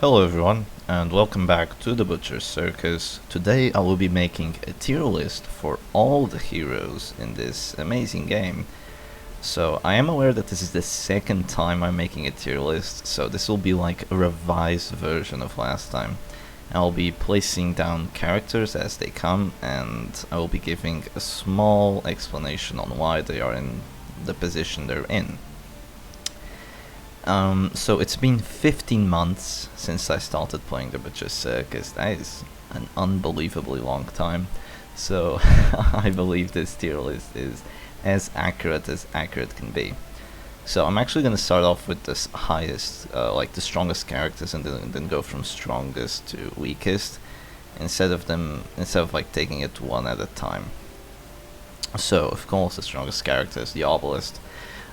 Hello everyone, and welcome back to the Butcher's Circus. Today I will be making a tier list for all the heroes in this amazing game. So I am aware that this is the second time I'm making a tier list, so this will be like a revised version of last time. I'll be placing down characters as they come, and I will be giving a small explanation on why they are in the position they're in. So it's been 15 months since I started playing the Butcher's Circus. That is an unbelievably long time. So I believe this tier list is as accurate can be. So I'm actually going to start off with the highest, like the strongest characters, and then go from strongest to weakest, instead of like taking it one at a time. So of course the strongest character is the Arbalest.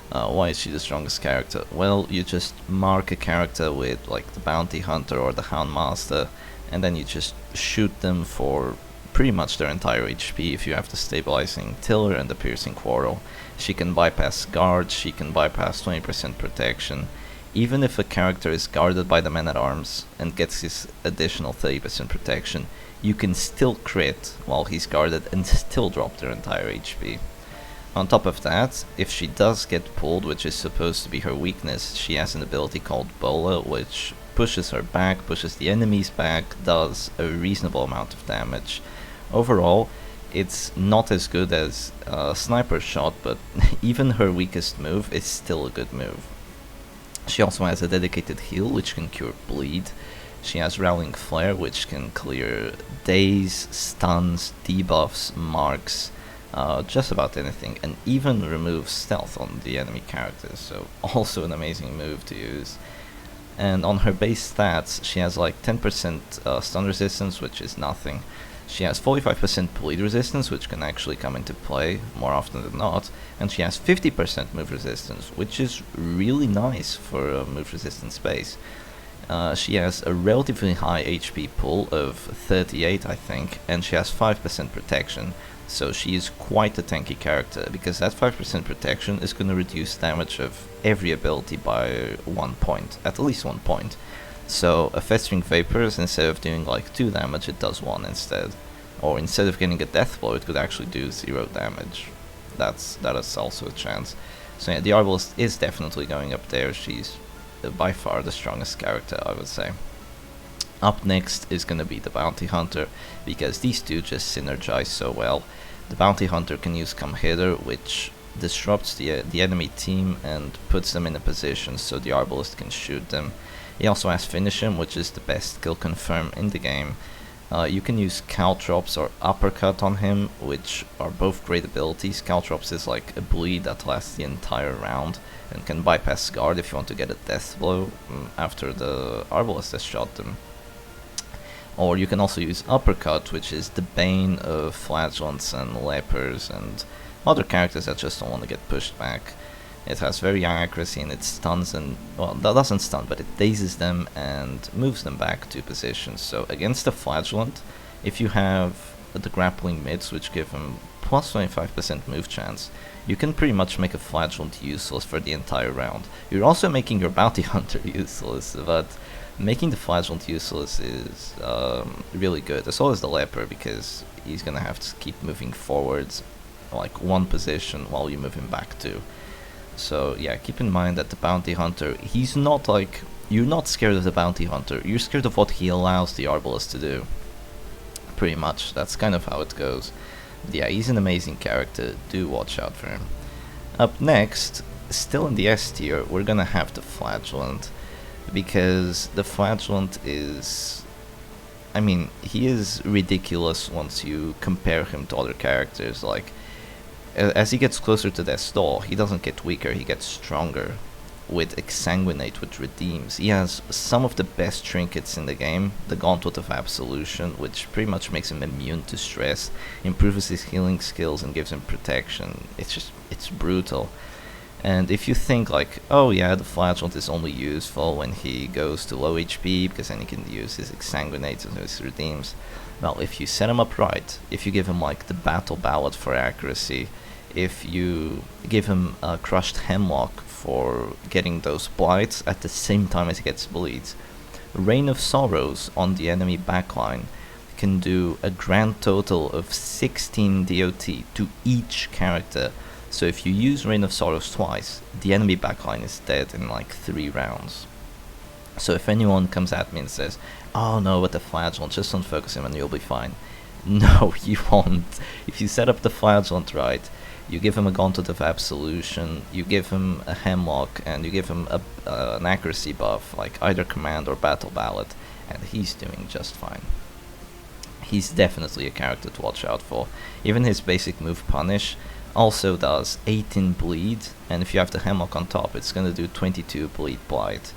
Why is she the strongest character? Well, you just mark a character with like the Bounty Hunter or the Houndmaster, and then you just shoot them for pretty much their entire HP if you have the Stabilizing Tiller and the Piercing Quarrel. She can bypass guards, she can bypass 20% protection. Even if a character is guarded by the Man-at-Arms and gets his additional 30% protection, you can still crit while he's guarded and still drop their entire HP. On top of that, if she does get pulled, which is supposed to be her weakness, she has an ability called Bola, which pushes her back, pushes the enemies back, does a reasonable amount of damage. Overall, it's not as good as Sniper Shot, but even her weakest move is still a good move. She also has a dedicated heal, which can cure bleed. She has Rallying Flare, which can clear daze, stuns, debuffs, marks, just about anything, and even remove stealth on the enemy characters, so also an amazing move to use. And on her base stats, she has like 10% stun resistance, which is nothing. She has 45% bleed resistance, which can actually come into play more often than not, and she has 50% move resistance, which is really nice for a move resistance base. She has a relatively high HP pool of 38, I think, and she has 5% protection. So she is quite a tanky character, because that 5% protection is going to reduce damage of every ability by 1 point, at least 1 point. So a Festering Vapors, instead of doing like 2 damage, it does 1 instead. Or instead of getting a death blow, it could actually do 0 damage. That is also a chance. So yeah, the Arbalest is definitely going up there. She's by far the strongest character, I would say. Up next is going to be the Bounty Hunter, because these two just synergize so well. The Bounty Hunter can use Come Hither, which disrupts the enemy team and puts them in a position so the Arbalest can shoot them. He also has Finish Him, which is the best kill confirm in the game. You can use Caltrops or Uppercut on him, which are both great abilities. Caltrops is like a bleed that lasts the entire round and can bypass guard if you want to get a death blow after the Arbalest has shot them. Or you can also use Uppercut, which is the bane of Flagellants and Lepers and other characters that just don't want to get pushed back. It has very high accuracy and it stuns and, well, that doesn't stun, but it dazes them and moves them back to positions. So against the Flagellant, if you have the grappling mids, which give them plus 25% move chance, you can pretty much make a Flagellant useless for the entire round. You're also making your Bounty Hunter useless, but making the Flagellant useless is really good, as well as the Leper, because he's gonna have to keep moving forwards like 1 position while you move him back 2. So yeah, keep in mind that the Bounty Hunter, he's not like, you're not scared of the Bounty Hunter, you're scared of what he allows the Arbalest to do. Pretty much, that's kind of how it goes. Yeah, he's an amazing character, do watch out for him. Up next, still in the S tier, we're gonna have the Flagellant, because the Flagellant is, I mean, he is ridiculous once you compare him to other characters. Like, as he gets closer to Death's Door, he doesn't get weaker, he gets stronger. With Exsanguinate, which redeems, he has some of the best trinkets in the game. The Gauntlet of Absolution, which pretty much makes him immune to stress, improves his healing skills and gives him protection. It's brutal. And if you think like, oh yeah, the Flagellant is only useful when he goes to low HP, because then he can use his Exsanguinate and his redeems. Well, if you set him up right, if you give him like the Battle Ballad for accuracy, if you give him a Crushed Hemlock for getting those blights at the same time as he gets bleeds, Reign of Sorrows on the enemy backline can do a grand total of 16 DOT to each character. So if you use Reign of Sorrows twice, the enemy backline is dead in like 3 rounds. So if anyone comes at me and says, oh no, with the Flagellant, just don't focus him and you'll be fine. No, you won't. If you set up the Flagellant right, you give him a Gauntlet of Absolution, you give him a Hemlock, and you give him an accuracy buff, like either Command or Battle Ballad, and he's doing just fine. He's definitely a character to watch out for. Even his basic move Punish also does 18 bleed, and if you have the Hemlock on top, it's gonna do 22 bleed blight.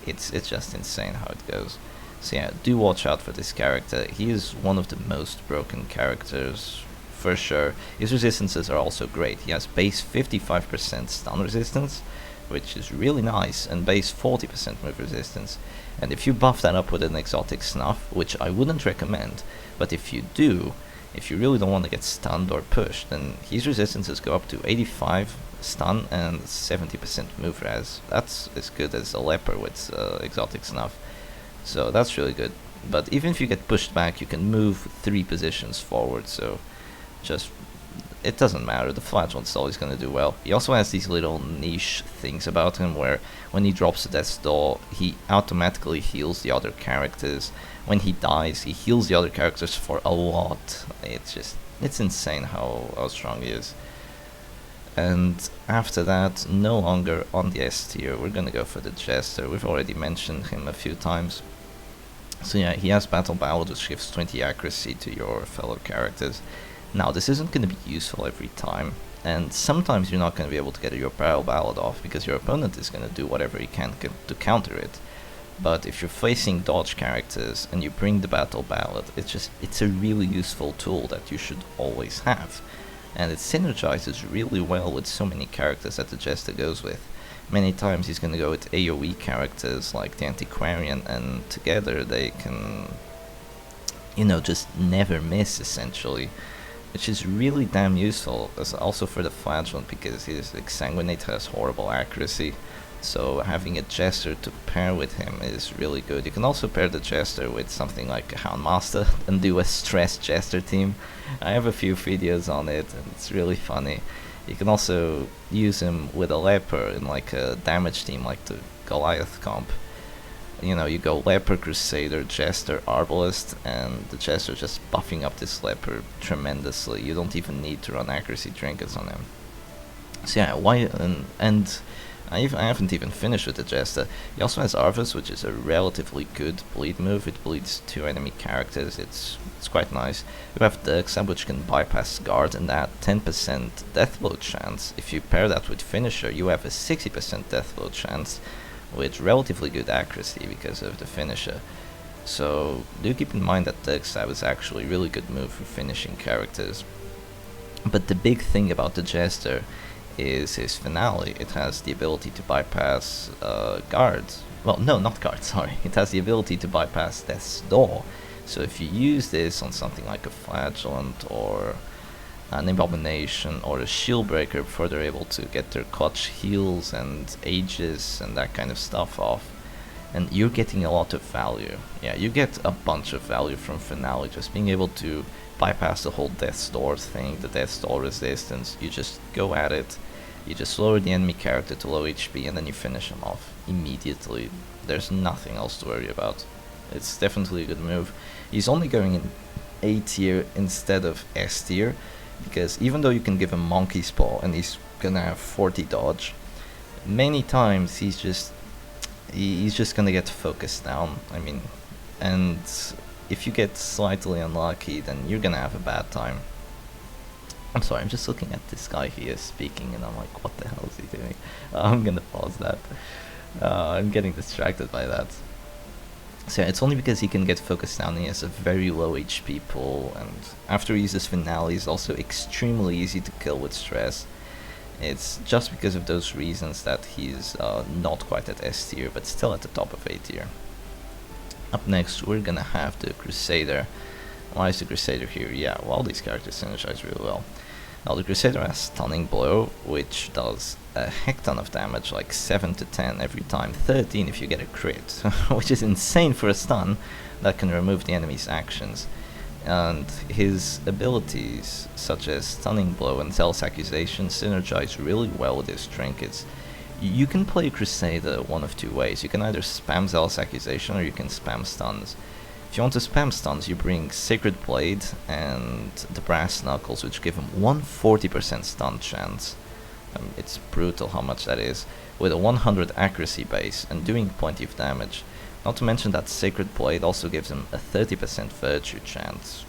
It's just insane how it goes. So yeah, do watch out for this character. He is one of the most broken characters for sure. His resistances are also great. He has base 55% stun resistance, which is really nice, and base 40% move resistance. And if you buff that up with an exotic snuff, which I wouldn't recommend, but if you do, if you really don't want to get stunned or pushed, then his resistances go up to 85 stun and 70% move res. That's as good as a Leper with exotic snuff. So that's really good. But even if you get pushed back, you can move 3 positions forward, so just, it doesn't matter, the Flagellant's always going to do well. He also has these little niche things about him where when he drops a Death's Door, he automatically heals the other characters. When he dies, he heals the other characters for a lot. It's insane how strong he is. And after that, no longer on the S tier, we're going to go for the Jester. We've already mentioned him a few times. So yeah, he has Battle Ballad, which gives 20 accuracy to your fellow characters. Now, this isn't going to be useful every time, and sometimes you're not going to be able to get your Battle Ballad off because your opponent is going to do whatever he can to counter it. But if you're facing dodge characters and you bring the Battle Ballad, it's a really useful tool that you should always have. And it synergizes really well with so many characters that the Jester goes with. Many times he's going to go with AoE characters like the Antiquarian, and together they can, you know, just never miss essentially. Which is really damn useful, as also for the Flagellant, because his Exsanguinate has horrible accuracy. So having a Jester to pair with him is really good. You can also pair the Jester with something like a Houndmaster and do a stressed Jester team. I have a few videos on it and it's really funny. You can also use him with a Leper in like a damage team like the Goliath comp. You know, you go Leper, Crusader, Jester, Arbalest, and the Jester just buffing up this Leper tremendously. You don't even need to run accuracy trinkets on him. So yeah, and I haven't even finished with the Jester. He also has Arvus, which is a relatively good bleed move. It bleeds 2 enemy characters. It's quite nice. You have the Xab, which can bypass guard and add 10% deathblow chance. If you pair that with Finisher, you have a 60% deathblow chance with relatively good accuracy because of the Finisher. So do keep in mind that the Xab is actually a really good move for finishing characters. But the big thing about the Jester is his finale. It has the ability to bypass guards. Well, no, not guards, sorry. It has the ability to bypass Death's Door. So if you use this on something like a Flagellant or an Abomination or a Shieldbreaker before they're able to get their clutch heals and ages and that kind of stuff off, and you're getting a lot of value. Yeah, you get a bunch of value from Finale, just being able to bypass the whole Death's Door thing, the Death's Door resistance. You just go at it, you just lower the enemy character to low HP and then you finish him off immediately. There's nothing else to worry about. It's definitely a good move. He's only going in A tier instead of S tier, because even though you can give him Monkey's Paw and he's gonna have 40 dodge, many times he's just gonna get focused down. I mean, and if you get slightly unlucky, then you're gonna have a bad time. I'm sorry, I'm just looking at this guy here speaking and I'm like, what the hell is he doing? I'm gonna pause that. I'm getting distracted by that. So yeah, it's only because he can get focused down. He has a very low HP pool, and after he uses Finale, he's also extremely easy to kill with stress. It's just because of those reasons that he's not quite at S tier, but still at the top of A tier. Up next, we're gonna have the Crusader. Why is the Crusader here? Yeah, well, these characters synergize really well. Now the Crusader has Stunning Blow, which does a heck ton of damage, like 7 to 10 every time, 13 if you get a crit, which is insane for a stun that can remove the enemy's actions. And his abilities, such as Stunning Blow and Zealous Accusation, synergize really well with his trinkets. You can play Crusader one of two ways. You can either spam Zealous Accusation or you can spam stuns. If you want to spam stuns, you bring Sacred Blade and the Brass Knuckles, which give him 140% stun chance. It's brutal how much that is, with a 100 accuracy base and doing plenty of damage. Not to mention that Sacred Blade also gives him a 30% virtue chance.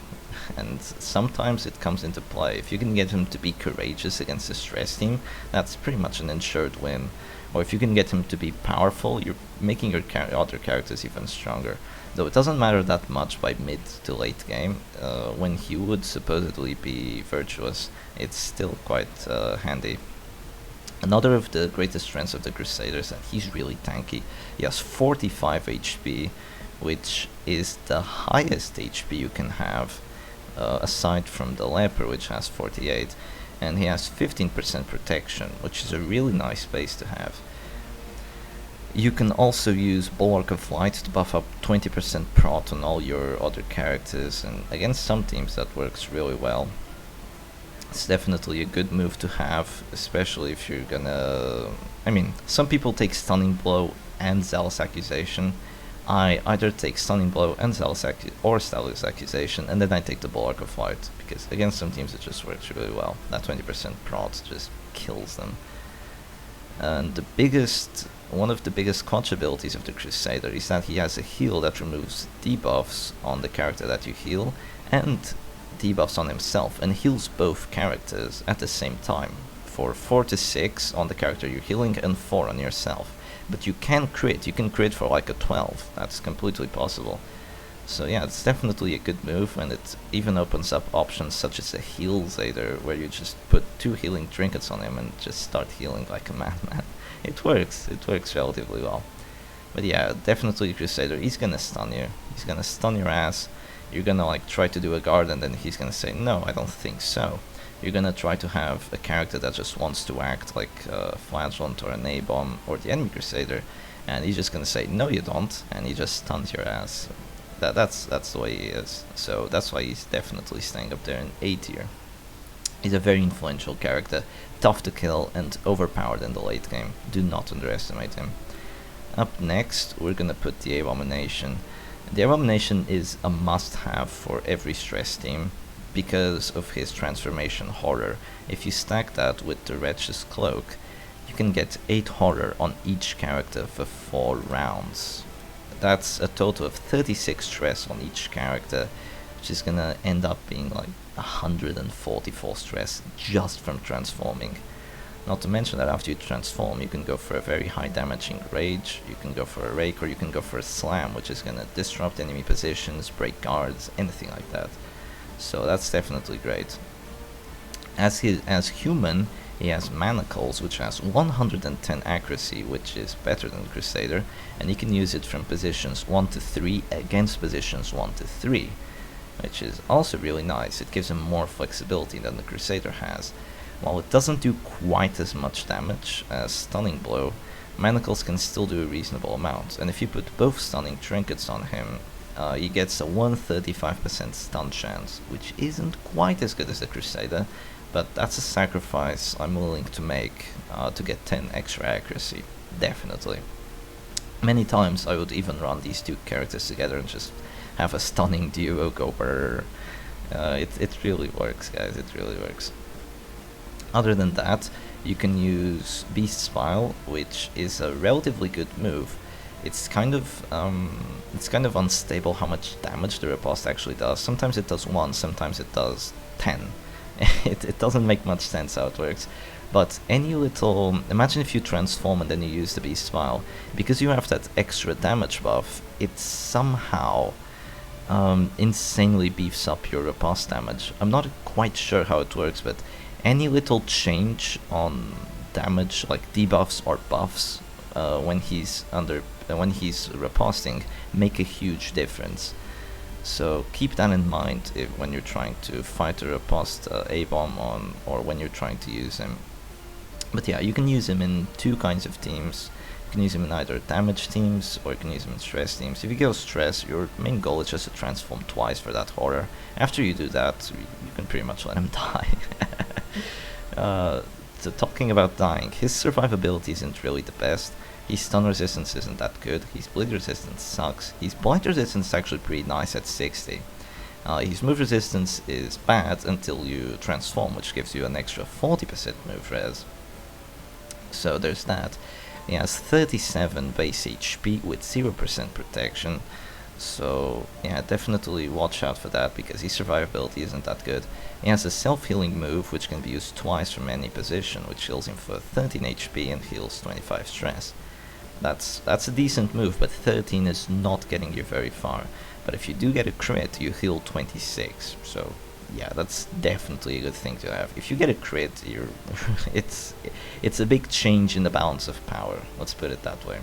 And sometimes it comes into play. If you can get him to be courageous against a stress team, that's pretty much an ensured win. Or if you can get him to be powerful, you're making your other characters even stronger. Though it doesn't matter that much by mid to late game, when he would supposedly be virtuous, it's still quite handy. Another of the greatest strengths of the Crusader is that he's really tanky. He has 45 HP, which is the highest HP you can have, aside from the Leper, which has 48, and he has 15% protection, which is a really nice base to have. You can also use Bulwark of Light to buff up 20% prot on all your other characters, and against some teams that works really well. It's definitely a good move to have, especially if you're gonna... I mean, some people take Stunning Blow and Zealous Accusation. I either take Stunning Blow and Zealous Accusation, and then I take the Bulwark of Light, because against some teams it just works really well. That 20% prot just kills them. And one of the biggest clutch abilities of the Crusader is that he has a heal that removes debuffs on the character that you heal, and debuffs on himself, and heals both characters at the same time, for 4 to 6 on the character you're healing and 4 on yourself. But you can crit for like a 12, that's completely possible. So yeah, it's definitely a good move, and it even opens up options such as a Heal Zader, where you just put 2 healing trinkets on him and just start healing like a madman. It works relatively well. But yeah, definitely Crusader, he's gonna stun you, he's gonna stun your ass. You're gonna like try to do a guard and then he's gonna say, no, I don't think so. You're gonna try to have a character that just wants to act like Flagellant or an A-bomb or the enemy Crusader, and he's just gonna say, no you don't, and he just stuns your ass. That's the way he is. So that's why he's definitely staying up there in A tier. He's a very influential character, tough to kill and overpowered in the late game. Do not underestimate him. Up next, we're gonna put the Abomination. The Abomination is a must-have for every stress team because of his transformation horror. If you stack that with the Wretch's Cloak, you can get 8 horror on each character for 4 rounds. That's a total of 36 stress on each character, which is gonna end up being like 144 stress just from transforming. Not to mention that after you transform, you can go for a very high damaging Rage, you can go for a Rake, or you can go for a Slam, which is gonna disrupt enemy positions, break guards, anything like that. So that's definitely great. As human, he has Manacles, which has 110 accuracy, which is better than Crusader, and you can use it from positions 1 to 3 against positions 1 to 3, which is also really nice. It gives him more flexibility than the Crusader has. While it doesn't do quite as much damage as Stunning Blow, Manacles can still do a reasonable amount, and if you put both Stunning Trinkets on him, he gets a 135% stun chance, which isn't quite as good as the Crusader, but that's a sacrifice I'm willing to make to get 10 extra accuracy, definitely. Many times I would even run these two characters together and just have a stunning duo go brrr. It really works, guys, it really works. Other than that, you can use Beast's File, which is a relatively good move. It's kind of unstable how much damage the riposte actually does. Sometimes it does 1, sometimes it does 10. It doesn't make much sense how it works. But any little... Imagine if you transform and then you use the Beast's File. Because you have that extra damage buff, it somehow insanely beefs up your riposte damage. I'm not quite sure how it works, but any little change on damage, like debuffs or buffs, when he's riposting, make a huge difference. So keep that in mind when you're trying to fight or riposte A-bomb on, or when you're trying to use him. But yeah, you can use him in two kinds of teams. You can use him in either damage teams, or you can use him in stress teams. If you go stress, your main goal is just to transform twice for that horror. After you do that, you can pretty much let him die. So talking about dying, his survivability isn't really the best. His stun resistance isn't that good. His bleed resistance sucks. His blight resistance is actually pretty nice at 60. His move resistance is bad until you transform, which gives you an extra 40% move res. So there's that. He has 37 base HP with 0% protection. So yeah, definitely watch out for that, because his survivability isn't that good. He has a self-healing move which can be used twice from any position, which heals him for 13 HP and heals 25 stress. That's a decent move, but 13 is not getting you very far. But if you do get a crit, you heal 26. So yeah, that's definitely a good thing to have. If you get a crit, it's a big change in the balance of power. Let's put it that way.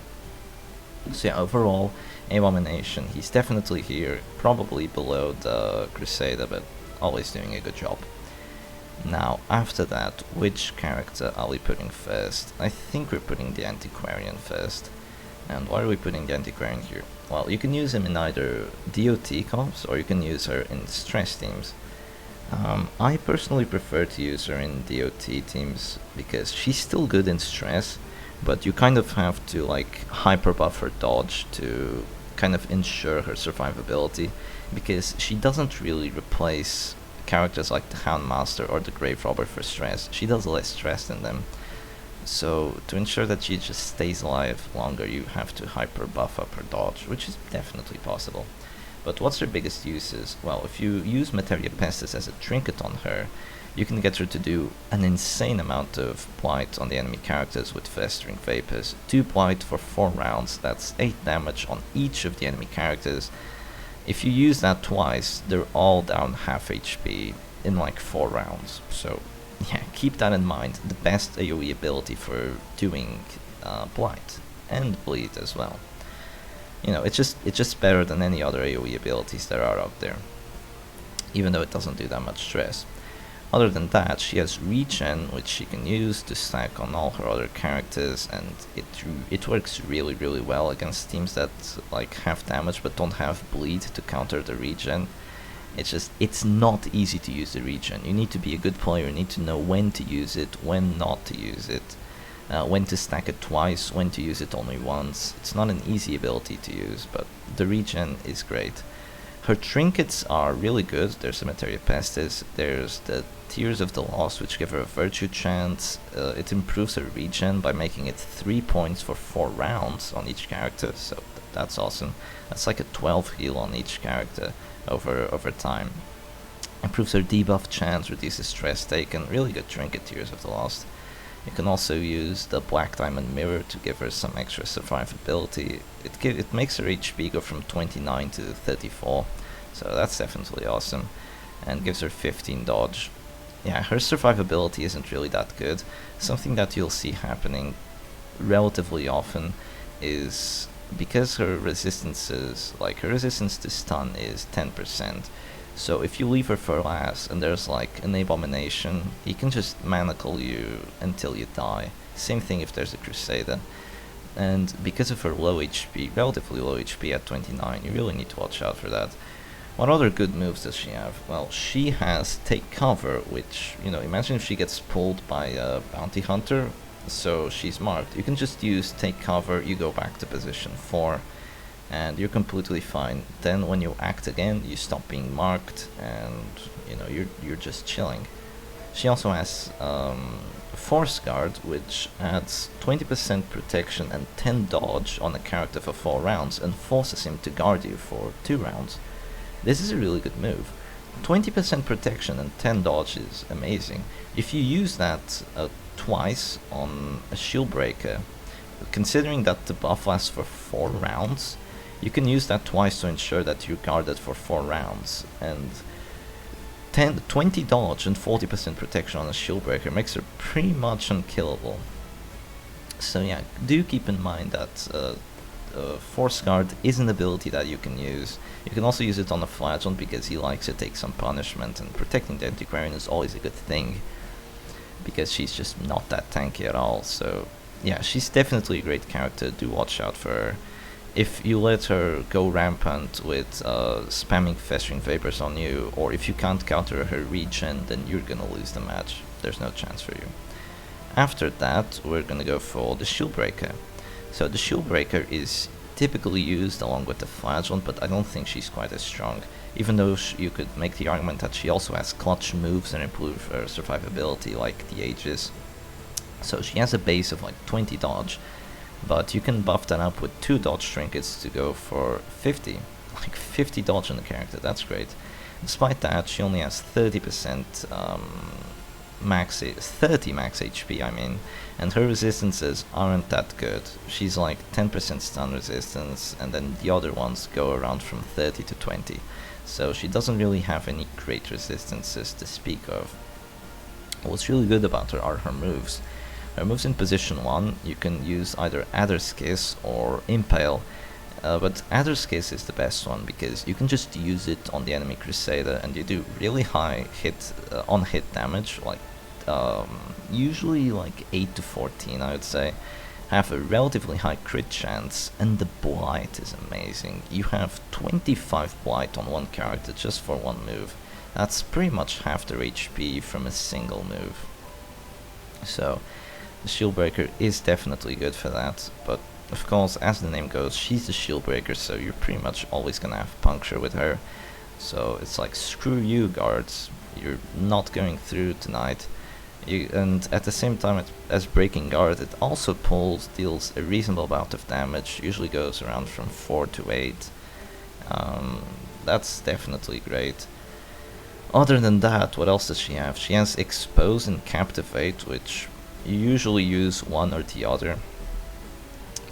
So yeah, overall, Abomination, he's definitely here, probably below the Crusader, but always doing a good job. Now, after that, which character are we putting first? I think we're putting the Antiquarian first. And why are we putting the Antiquarian here? Well, you can use him in either DOT comps, or you can use her in stress teams. I personally prefer to use her in DOT teams, because she's still good in stress, but you kind of have to like hyper buff her dodge to kind of ensure her survivability, because she doesn't really replace characters like the Houndmaster or the Grave Robber for stress. She does less stress than them. So to ensure that she just stays alive longer, you have to hyper buff up her dodge, which is definitely possible. But what's her biggest uses? Well, if you use Materia Pestis as a trinket on her, you can get her to do an insane amount of blight on the enemy characters with Festering Vapors. 2 blight for 4 rounds, that's 8 damage on each of the enemy characters. If you use that twice, they're all down half HP in like 4 rounds. So yeah, keep that in mind. The best AoE ability for doing blight and bleed as well. You know, it's just better than any other AoE abilities there are out there, even though it doesn't do that much stress. Other than that, she has regen, which she can use to stack on all her other characters, and it works really well against teams that like have damage but don't have bleed to counter the regen. It's not easy to use the regen. You need to be a good player, you need to know when to use it, when not to use it, when to stack it twice, when to use it only once. It's not an easy ability to use, but the regen is great. Her trinkets are really good. There's the Materia Pestis, there's the Tears of the Lost, which give her a virtue chance. It improves her regen by making it 3 points for 4 rounds on each character, so that's awesome. That's like a 12 heal on each character over time. Improves her debuff chance, reduces stress taken. Really good trinket, Tears of the Lost. You can also use the Black Diamond Mirror to give her some extra survivability. It makes her HP go from 29 to 34, so that's definitely awesome, and gives her 15 dodge. Yeah, her survivability isn't really that good. Something that you'll see happening relatively often is, because her resistances, like her resistance to stun is 10%, so if you leave her for last and there's like an Abomination, he can just manacle you until you die. Same thing if there's a Crusader. And because of her low HP, relatively low HP at 29, you really need to watch out for that. What other good moves does she have? Well, she has Take Cover, which, you know, imagine if she gets pulled by a bounty hunter, so she's marked. You can just use Take Cover, you go back to position 4, and you're completely fine. Then when you act again, you stop being marked, and, you know, you're just chilling. She also has Force Guard, which adds 20% protection and 10 dodge on a character for 4 rounds, and forces him to guard you for 2 rounds. This is a really good move. 20% protection and 10 dodge is amazing. If you use that twice on a Shieldbreaker, considering that the buff lasts for 4 rounds, you can use that twice to ensure that you're guarded for 4 rounds. And 20 dodge and 40% protection on a Shieldbreaker makes her pretty much unkillable. So yeah, do keep in mind that Force Guard is an ability that you can use. You can also use it on the Flagellant because he likes to take some punishment, and protecting the Antiquarian is always a good thing because she's just not that tanky at all. So yeah, she's definitely a great character. Do watch out for her. If you let her go rampant with spamming Festering Vapors on you, or if you can't counter her regen, then you're gonna lose the match. There's no chance for you. After that, we're gonna go for the Shieldbreaker. So the Shieldbreaker is typically used along with the Flagellant, but I don't think she's quite as strong. Even though you could make the argument that she also has clutch moves and improve her survivability like the Aegis. So she has a base of like 20 dodge, but you can buff that up with 2 dodge trinkets to go for 50. Like 50 dodge on the character, that's great. Despite that, she only has 30% 30 max HP, I mean, and her resistances aren't that good. She's like 10% stun resistance, and then the other ones go around from 30 to 20. So she doesn't really have any great resistances to speak of. What's really good about her are her moves. Her moves in position 1, you can use either Adder's Kiss or Impale, but Adder's Kiss is the best one because you can just use it on the enemy Crusader and you do really high on-hit damage, like usually like 8 to 14 I would say. Have a relatively high crit chance, and the Blight is amazing. You have 25 Blight on one character just for one move. That's pretty much half their HP from a single move. So the Shieldbreaker is definitely good for that, but of course, as the name goes, she's the Shieldbreaker, so you're pretty much always gonna have puncture with her. So it's like, screw you guards, you're not going through tonight. And at the same time as breaking guard, it also deals a reasonable amount of damage, usually goes around from 4 to 8. That's definitely great. Other than that, what else does she have? She has Expose and Captivate, which you usually use one or the other.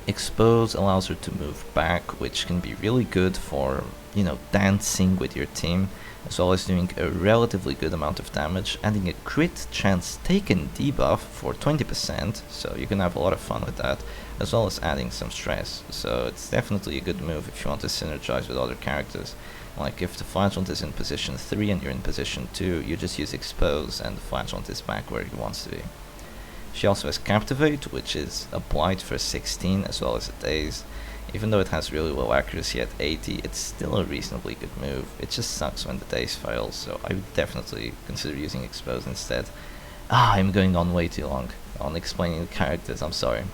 Expose allows her to move back, which can be really good for, you know, dancing with your team, as well as doing a relatively good amount of damage, adding a crit chance taken debuff for 20%, so you can have a lot of fun with that, as well as adding some stress. So it's definitely a good move if you want to synergize with other characters. Like if the Flagellant is in position 3 and you're in position 2, you just use Expose and the Flagellant is back where he wants to be. She also has Captivate, which is a Blight for 16 as well as a Daze. Even though it has really low accuracy at 80, it's still a reasonably good move. It just sucks when the Daze fails, so I would definitely consider using Expose instead. I'm going on way too long on explaining the characters, I'm sorry.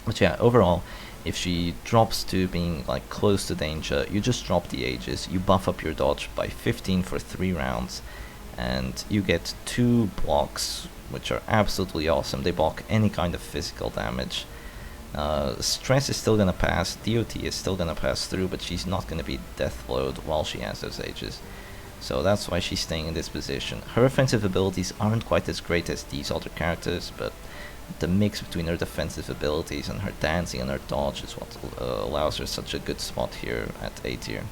But yeah, overall, if she drops to being like close to danger, you just drop the Aegis, you buff up your dodge by 15 for 3 rounds, and you get 2 blocks, which are absolutely awesome. They block any kind of physical damage. Stress is still gonna pass, DOT is still gonna pass through, but she's not gonna be death blowed while she has those Aegis. So that's why she's staying in this position. Her offensive abilities aren't quite as great as these other characters, but the mix between her defensive abilities and her dancing and her dodge is what allows her such a good spot here at A tier.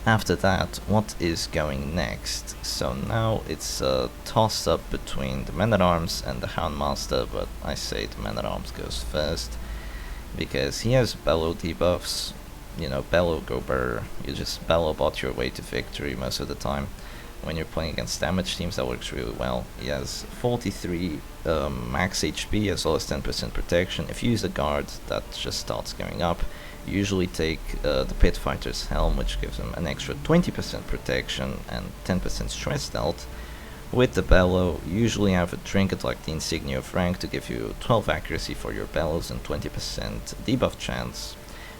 After that, what is going next? So now it's a toss-up between the Man-at-Arms and the Houndmaster, but I say the Man-at-Arms goes first, because he has Bellow debuffs. You know, Bellow go burr, you just Bellow bot your way to victory most of the time. When you're playing against damage teams, that works really well. He has 43 max HP as well as 10% protection. If you use a guard, that just starts going up. You usually take the Pit Fighter's Helm, which gives him an extra 20% protection and 10% stress dealt. With the Bellow, you usually have a trinket like the Insignia of Rank to give you 12 accuracy for your Bellows and 20% debuff chance,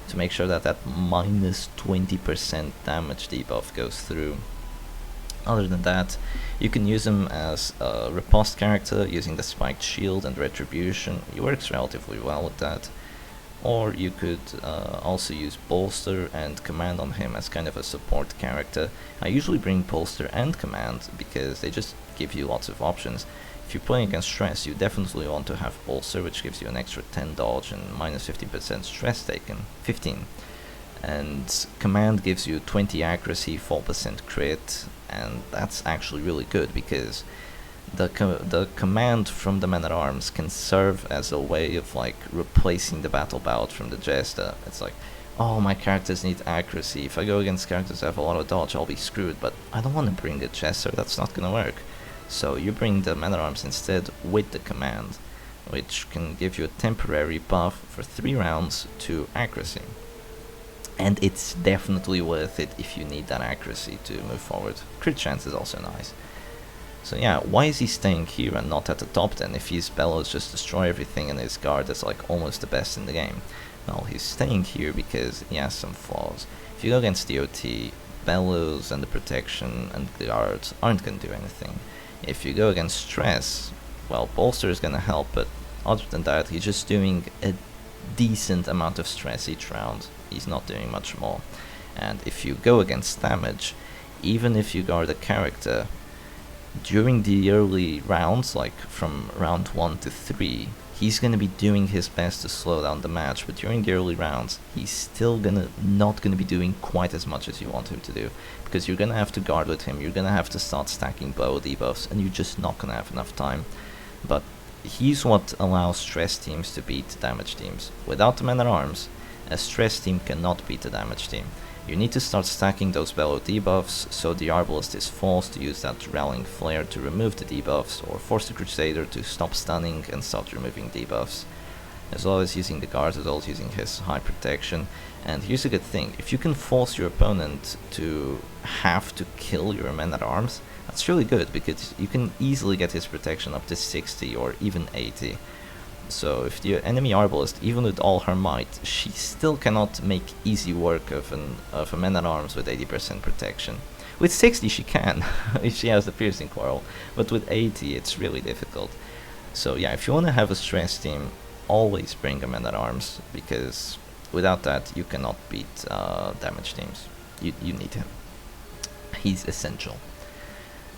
to make sure that that minus 20% damage debuff goes through. Other than that, you can use him as a riposte character using the Spiked Shield and Retribution. He works relatively well with that. Or you could also use Bolster and Command on him as kind of a support character. I usually bring Bolster and Command because they just give you lots of options. If you're playing against Stress, you definitely want to have Bolster, which gives you an extra 10 dodge and minus 15% stress taken, 15. And Command gives you 20 accuracy, 4% crit, and that's actually really good because the command from the man-at-arms can serve as a way of like replacing the battle bout from the Jester. It's like, oh, my characters need accuracy. If I go against characters that have a lot of dodge, I'll be screwed. But I don't want to bring a Jester. That's not gonna work. So you bring the man-at-arms instead with the command, which can give you a temporary buff for 3 rounds to accuracy. And it's definitely worth it if you need that accuracy to move forward. Crit chance is also nice. So yeah, why is he staying here and not at the top then, if his bellows just destroy everything and his guard is like almost the best in the game? Well, he's staying here because he has some flaws. If you go against the OT, bellows and the protection and the guards aren't going to do anything. If you go against stress, well, bolster is going to help, but other than that, he's just doing a decent amount of stress each round. He's not doing much more. And if you go against damage, even if you guard a character, during the early rounds, like from round 1 to 3, he's gonna be doing his best to slow down the match, but during the early rounds, he's still not gonna be doing quite as much as you want him to do, because you're gonna have to guard with him, you're gonna have to start stacking bow debuffs, and you're just not gonna have enough time. But he's what allows stress teams to beat damage teams. Without the man-at-arms, a stress team cannot beat a damage team. You need to start stacking those bellow debuffs, so the Arbalest is forced to use that Rallying Flare to remove the debuffs, or force the Crusader to stop stunning and start removing debuffs. As well as using the guards, as well as using his high protection. And here's a good thing, if you can force your opponent to have to kill your man-at-arms, that's really good, because you can easily get his protection up to 60 or even 80. So if the enemy Arbalest, even with all her might, she still cannot make easy work of a man-at-arms with 80% protection. With 60 she can, if she has the piercing quarrel, but with 80 it's really difficult. So yeah, if you want to have a stress team, always bring a man-at-arms, because without that you cannot beat damage teams. You need him. He's essential.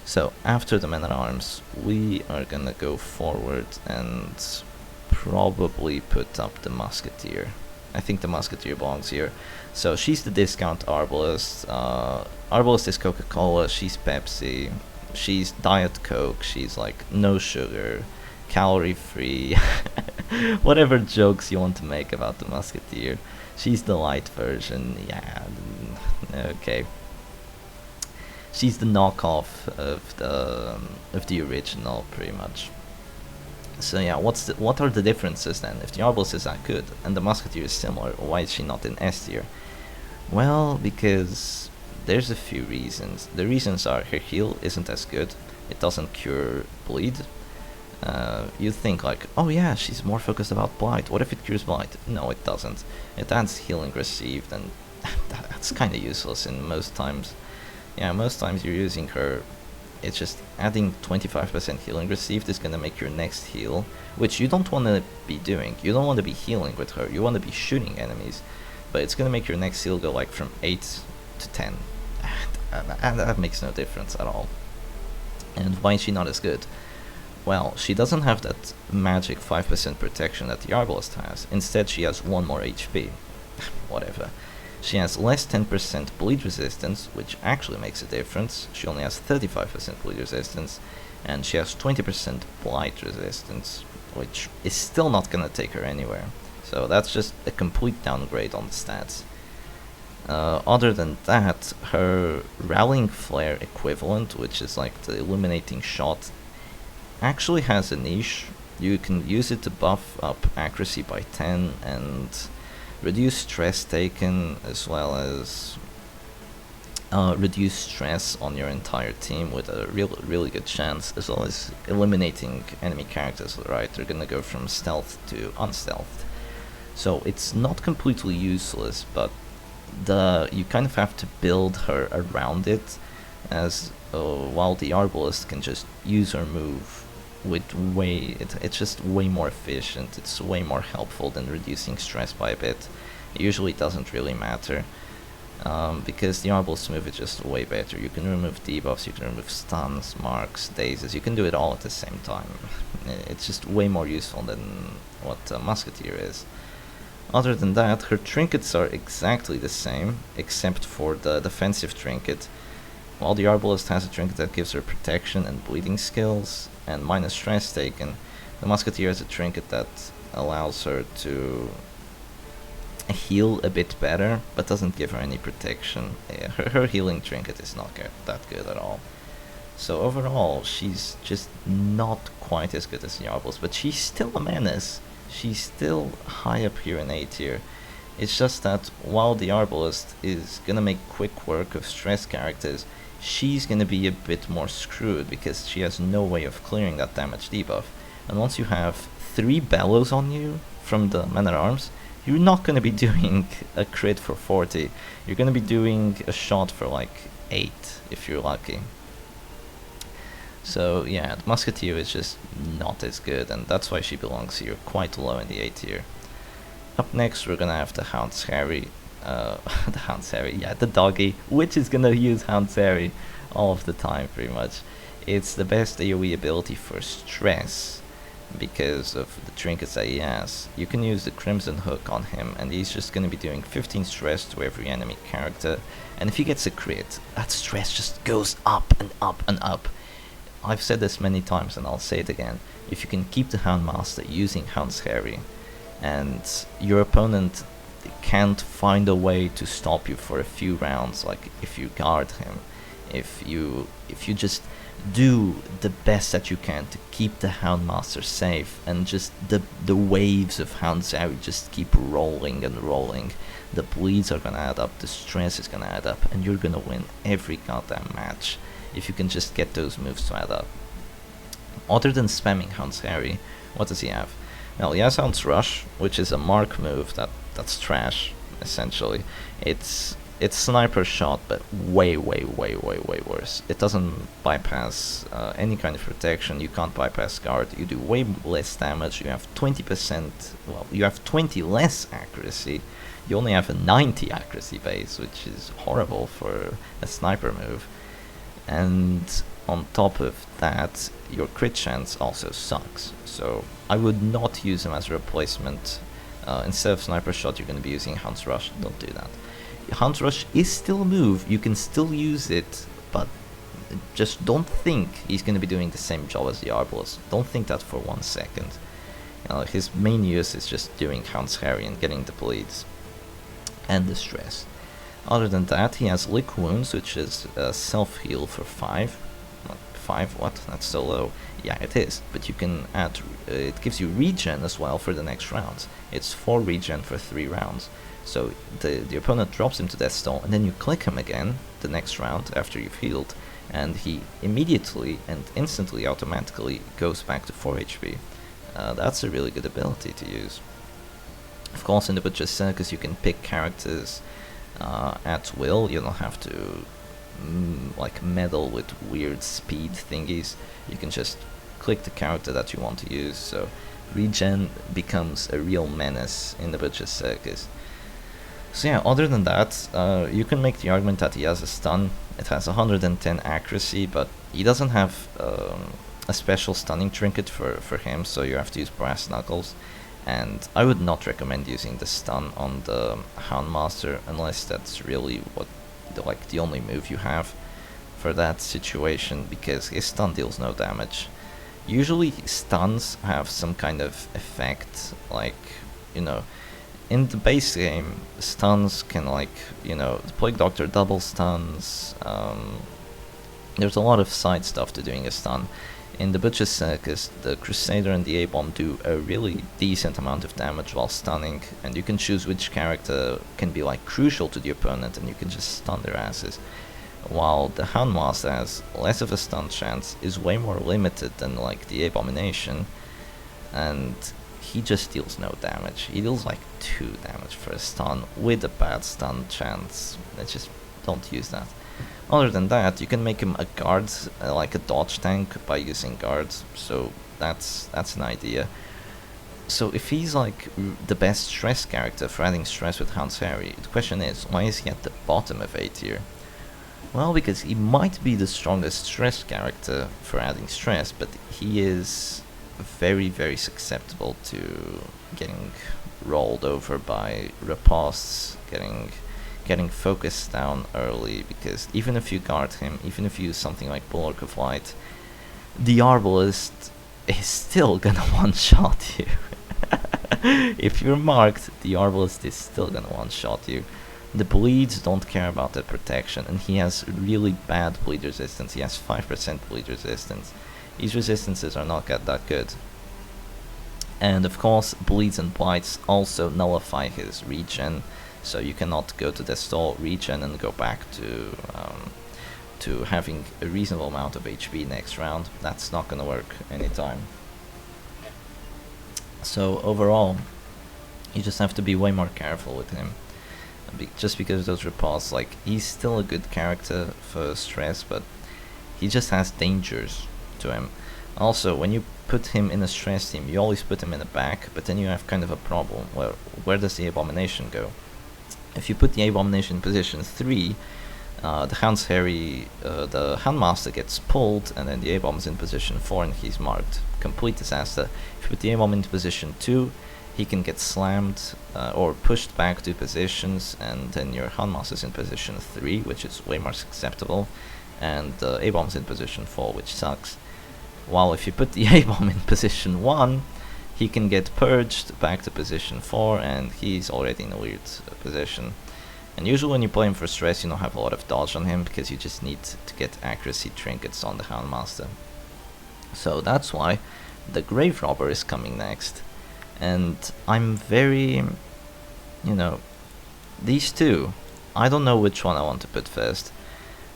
So after the man-at-arms, we are gonna go forward and probably put up the Musketeer. I think the Musketeer belongs here. So she's the discount Arbalest. Arbalest is Coca-Cola, she's Pepsi, she's Diet Coke, she's like no sugar, calorie free, whatever jokes you want to make about the Musketeer. She's the light version, yeah, okay. She's the knockoff of the original, pretty much. So yeah, what are the differences then? If the Arbalest is that good and the Musketeer is similar, why is she not in S tier? Well, because there's a few reasons. The reasons are her heal isn't as good. It doesn't cure bleed. You think like, oh yeah, she's more focused about blight. What if it cures blight? No, it doesn't. It adds healing received, and that's kind of useless in most times. Yeah, most times you're using her. It's just adding 25% healing received is gonna make your next heal, which you don't want to be doing. You don't want to be healing with her, you want to be shooting enemies, but it's gonna make your next heal go like from 8 to 10. And that makes no difference at all. And why is she not as good? Well, she doesn't have that magic 5% protection that the Arbalest has. Instead, she has 1 more HP. Whatever. She has less 10% bleed resistance, which actually makes a difference. She only has 35% bleed resistance, and she has 20% blight resistance, which is still not gonna take her anywhere. So that's just a complete downgrade on the stats. Other than that, her Rallying Flare equivalent, which is like the illuminating shot, actually has a niche. You can use it to buff up accuracy by 10 and reduce stress taken, as well as reduce stress on your entire team with a really good chance, as well as eliminating enemy characters, right? They're gonna go from stealth to unstealthed. So it's not completely useless, but you kind of have to build her around it, as while the Arbalest can just use her move with it's just way more efficient, it's way more helpful than reducing stress by a bit. It usually doesn't really matter, because the Arbalest move is just way better. You can remove debuffs, you can remove stuns, marks, dazes, you can do it all at the same time. It's just way more useful than what Musketeer is. Other than that, her trinkets are exactly the same, except for the defensive trinket. while the Arbalest has a trinket that gives her protection and bleeding skills and minus stress taken, the Musketeer has a trinket that allows her to heal a bit better, but doesn't give her any protection. Yeah, her healing trinket is not that good at all. So overall, she's just not quite as good as the Arbalest, but she's still a menace. She's still high up here in A tier. It's just that while the Arbalest is gonna make quick work of stress characters, she's gonna be a bit more screwed because she has no way of clearing that damage debuff. And once you have 3 bellows on you from the Man-at-Arms, you're not gonna be doing a crit for 40. You're gonna be doing a shot for like 8 if you're lucky. So yeah, the Musketeer is just not as good, and that's why she belongs here quite low in the A tier. Up next we're gonna have the Houndmaster, the Houndmaster, yeah, the doggy, which is gonna use Houndmaster all of the time pretty much. It's the best AoE ability for stress because of the trinkets that he has. You can use the Crimson Hook on him, and he's just gonna be doing 15 stress to every enemy character, and if he gets a crit, that stress just goes up and up and up. I've said this many times and I'll say it again. If you can keep the Houndmaster using Houndmaster and your opponent can't find a way to stop you for a few rounds, like if you guard him, if you just do the best that you can to keep the Houndmaster safe, and just the waves of Houndmaster just keep rolling and rolling, the bleeds are gonna add up, the stress is gonna add up, and you're gonna win every goddamn match if you can just get those moves to add up. Other than spamming Houndmaster, what does he have? Well, he has Hound's Rush, which is a mark move that's trash, essentially. It's sniper shot, but way worse. It doesn't bypass any kind of protection, you can't bypass guard, you do way less damage, you have 20%, well, you have 20 less accuracy, you only have a 90 accuracy base, which is horrible for a sniper move. And on top of that, your crit chance also sucks, so I would not use him as a replacement. Instead of Sniper Shot, you're going to be using Hound's Rush. Don't do that. Hound's Rush is still a move, you can still use it, but just don't think he's going to be doing the same job as the Arbalest. Don't think that for 1 second. His main use is just doing Houndmaster and getting the bleeds and the stress. Other than that, he has Lick Wounds, which is self-heal for 5. 5? What? That's so low. Yeah, it is, but you can add, it gives you regen as well for the next rounds. It's 4 regen for 3 rounds. So the opponent drops him to death stall, and then you click him again the next round after you've healed, and he immediately and instantly automatically goes back to 4 HP. That's a really good ability to use. Of course, in the Butcher's Circus you can pick characters at will. You don't have to like meddle with weird speed thingies. You can just click the character that you want to use, so regen becomes a real menace in the Butcher's Circus. So yeah, other than that, you can make the argument that he has a stun. It has 110 accuracy, but he doesn't have a special stunning trinket for him, so you have to use Brass Knuckles. And I would not recommend using the stun on the Houndmaster unless that's really what the only move you have for that situation, because his stun deals no damage. Usually stuns have some kind of effect, like, you know, in the base game, stuns can, like, you know, the Plague Doctor double stuns, there's a lot of side stuff to doing a stun. In the Butcher's Circus, the Crusader and the A-Bomb do a really decent amount of damage while stunning, and you can choose which character can be like crucial to the opponent and you can just stun their asses. While the Houndmaster has less of a stun chance, is way more limited than like the Abomination, and he just deals no damage. He deals like 2 damage for a stun with a bad stun chance. Let's just don't use that. Other than that, you can make him a guard, like a dodge tank, by using guards, so that's an idea. So if he's like the best stress character for adding stress with Houndmaster, the question is, why is he at the bottom of A tier? Well, because he might be the strongest stress character for adding stress, but he is very susceptible to getting rolled over by riposts, getting getting focused down early, because even if you guard him, even if you use something like Bulwark of Light, the Arbalest is still gonna one-shot you. If you're marked, the Arbalest is still gonna one-shot you. The bleeds don't care about that protection, and he has really bad bleed resistance. He has 5% bleed resistance. These resistances are not that good. And of course, bleeds and bites also nullify his regen, so you cannot go to Vestal, regen, and go back to having a reasonable amount of HP next round. That's not gonna work anytime. So overall, you just have to be way more careful with him. Just because of those riposts, like, he's still a good character for stress, but he just has dangers to him. Also, when you put him in a stress team, you always put him in the back, but then you have kind of a problem. Where does the Abomination go? If you put the Abomination in position 3, the Houndmaster gets pulled, and then the Abom is in position 4 and he's marked. Complete disaster. If you put the Abom into position 2, he can get slammed or pushed back 2 positions, and then your Houndmaster's in position 3, which is way more acceptable, and the A-bomb's in position 4, which sucks. While if you put the A-bomb in position 1, he can get purged back to position 4, and he's already in a weird position. And usually when you play him for stress, you don't have a lot of dodge on him, because you just need to get accuracy trinkets on the Houndmaster. So that's why the Grave Robber is coming next. And I'm very, these two, I don't know which one I want to put first,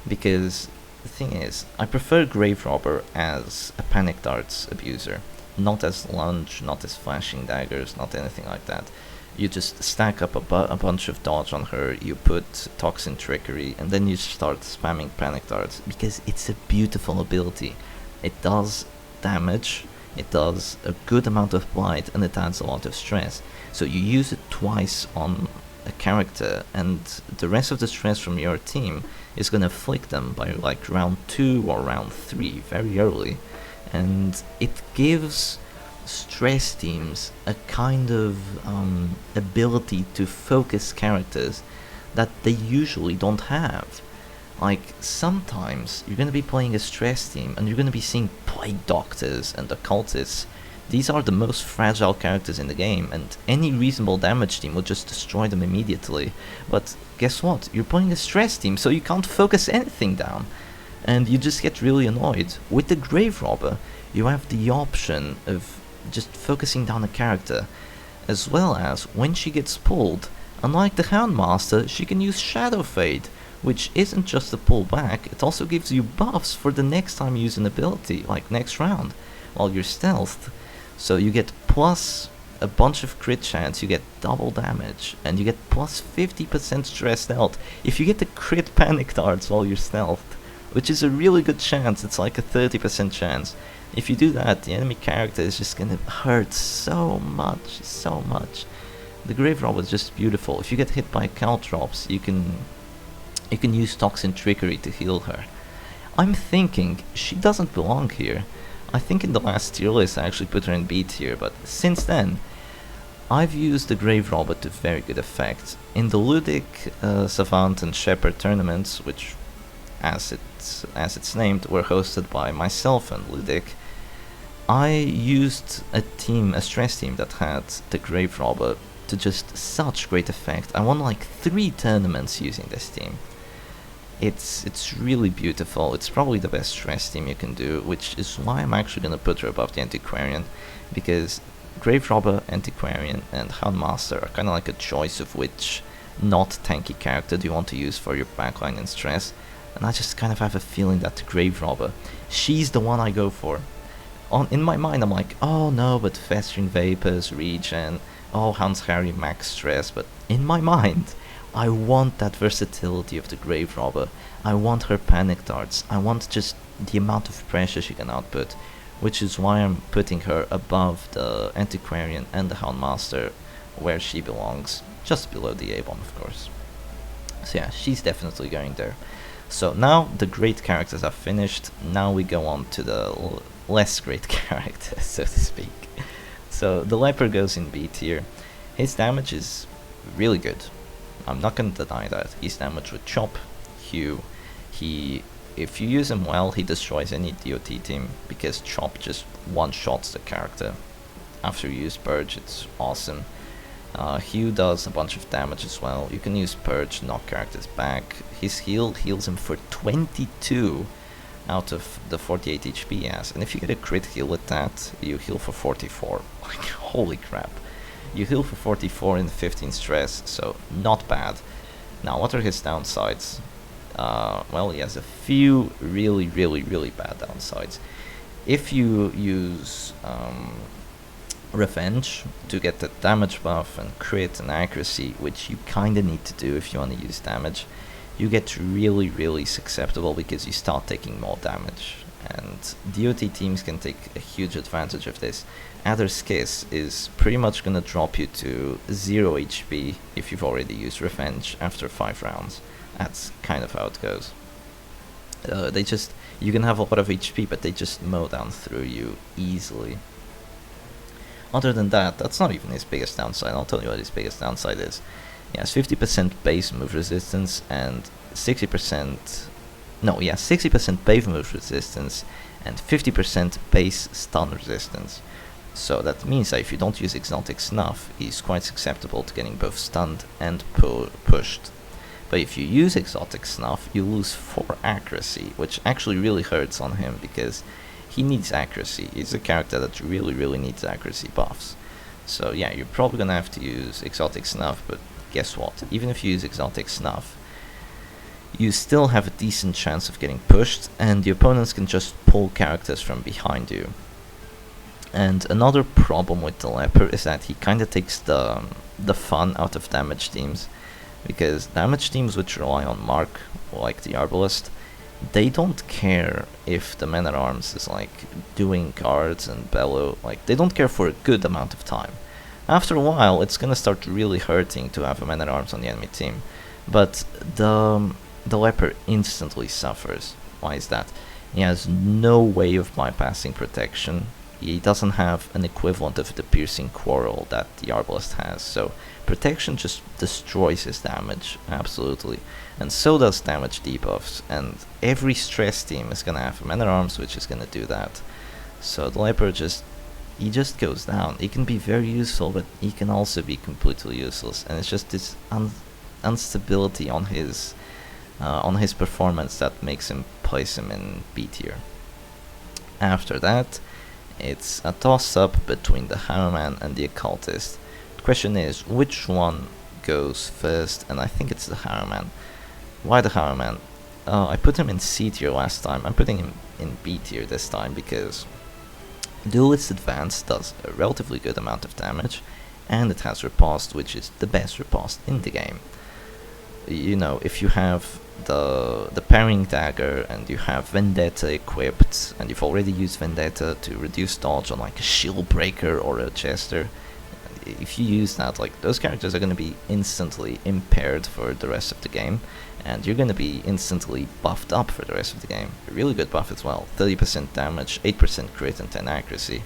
because the thing is, I prefer Grave Robber as a Panic Darts abuser, not as Lunge, not as Flashing Daggers, not anything like that. You just stack up a bunch of dodge on her, you put Toxin Trickery, and then you start spamming Panic Darts, because it's a beautiful ability. It does damage, it does a good amount of blight, and it adds a lot of stress. So you use it twice on a character, and the rest of the stress from your team is gonna flick them by like round 2 or round 3, very early. And it gives stress teams a kind of ability to focus characters that they usually don't have. Like, sometimes you're gonna be playing a stress team and you're gonna be seeing Plague Doctors and Occultists. These are the most fragile characters in the game, and any reasonable damage team will just destroy them immediately. But guess what? You're playing a stress team, so you can't focus anything down, and you just get really annoyed. With the Grave Robber, you have the option of just focusing down a character, as well as when she gets pulled, unlike the Houndmaster, she can use Shadow Fade, which isn't just a pullback, it also gives you buffs for the next time you use an ability, like next round, while you're stealthed. So you get plus a bunch of crit chance, you get double damage, and you get plus 50% stress stealth if you get the crit Panic Darts while you're stealthed, which is a really good chance. It's like a 30% chance. If you do that, the enemy character is just gonna hurt so much, so much. The Grave Robber is just beautiful. If you get hit by Caltrops, you can use Toxin Trickery to heal her. I'm thinking she doesn't belong here. I think in the last tier list I actually put her in B tier, but since then I've used the Grave Robber to very good effect. In the Ludic, Savant and Shepherd tournaments, which as it's named were hosted by myself and Ludic, I used a stress team that had the Grave Robber to just such great effect. I won like 3 tournaments using this team. It's really beautiful. It's probably the best stress team you can do, which is why I'm actually gonna put her above the Antiquarian, because Grave Robber, Antiquarian, and Houndmaster are kind of like a choice of which not tanky character do you want to use for your backline in stress, and I just kind of have a feeling that the Grave Robber, she's the one I go for. In my mind I'm like, oh no, but Festering Vapors, Regen, oh, Hound's Harry max stress, but in my mind I want that versatility of the Grave Robber. I want her Panic Darts. I want just the amount of pressure she can output, which is why I'm putting her above the Antiquarian and the Houndmaster, where she belongs, just below the A-bomb, of course. So yeah, she's definitely going there. So now the great characters are finished. Now we go on to the less great characters, so to speak. So the Leper goes in B tier. His damage is really good. I'm not gonna deny that. He's damaged with Chop, Hugh. If you use him well, he destroys any DOT team, because Chop just one-shots the character. After you use Purge, it's awesome. Hugh does a bunch of damage as well. You can use Purge, knock characters back. His heal heals him for 22 out of the 48 HP he has. And if you get a crit heal with that, you heal for 44. Like, holy crap. You heal for 44 in 15 stress, so not bad. Now, what are his downsides? Well, he has a few really bad downsides. If you use Revenge to get the damage buff and crit and accuracy, which you kinda need to do if you want to use damage, you get really susceptible because you start taking more damage. And DOT teams can take a huge advantage of this. Adder's Kiss is pretty much gonna drop you to 0 HP if you've already used Revenge after 5 rounds. That's kind of how it goes. You can have a lot of HP, but they just mow down through you easily. Other than that, that's not even his biggest downside. I'll tell you what his biggest downside is. He has 50% base move resistance and 60% base move resistance and 50% base stun resistance. So that means that if you don't use Exotic Snuff, he's quite susceptible to getting both stunned and pushed. But if you use Exotic Snuff, you lose 4 accuracy, which actually really hurts on him because he needs accuracy. He's a character that really needs accuracy buffs. So yeah, you're probably gonna have to use Exotic Snuff, but guess what? Even if you use Exotic Snuff, you still have a decent chance of getting pushed, and the opponents can just pull characters from behind you. And another problem with the Leper is that he kinda takes the fun out of damage teams, because damage teams which rely on Mark, like the Arbalest, they don't care if the man-at-arms is like doing guards and bellow, like they don't care for a good amount of time. After a while, it's gonna start really hurting to have a man-at-arms on the enemy team, but the Leper instantly suffers. Why is that? He has no way of bypassing protection. He doesn't have an equivalent of the piercing quarrel that the Arbalest has, so protection just destroys his damage, absolutely. And so does damage debuffs, and every stress team is gonna have a man-at-arms which is gonna do that. So the Leper he just goes down. He can be very useful, but he can also be completely useless, and it's just this instability on his performance that makes him place him in B tier. After that, it's a toss-up between the Highwayman and the Occultist. The question is, which one goes first? And I think it's the Highwayman. Why the Highwayman? I put him in C tier last time. I'm putting him in B tier this time because Duelist Advance does a relatively good amount of damage, and it has Riposte, which is the best Riposte in the game. You know, if you have the Parrying Dagger and you have Vendetta equipped, and you've already used Vendetta to reduce dodge on like a Shieldbreaker or a Jester, if you use that, like, those characters are going to be instantly impaired for the rest of the game, and you're going to be instantly buffed up for the rest of the game. A really good buff as well. 30% damage, 8% crit, and 10 accuracy.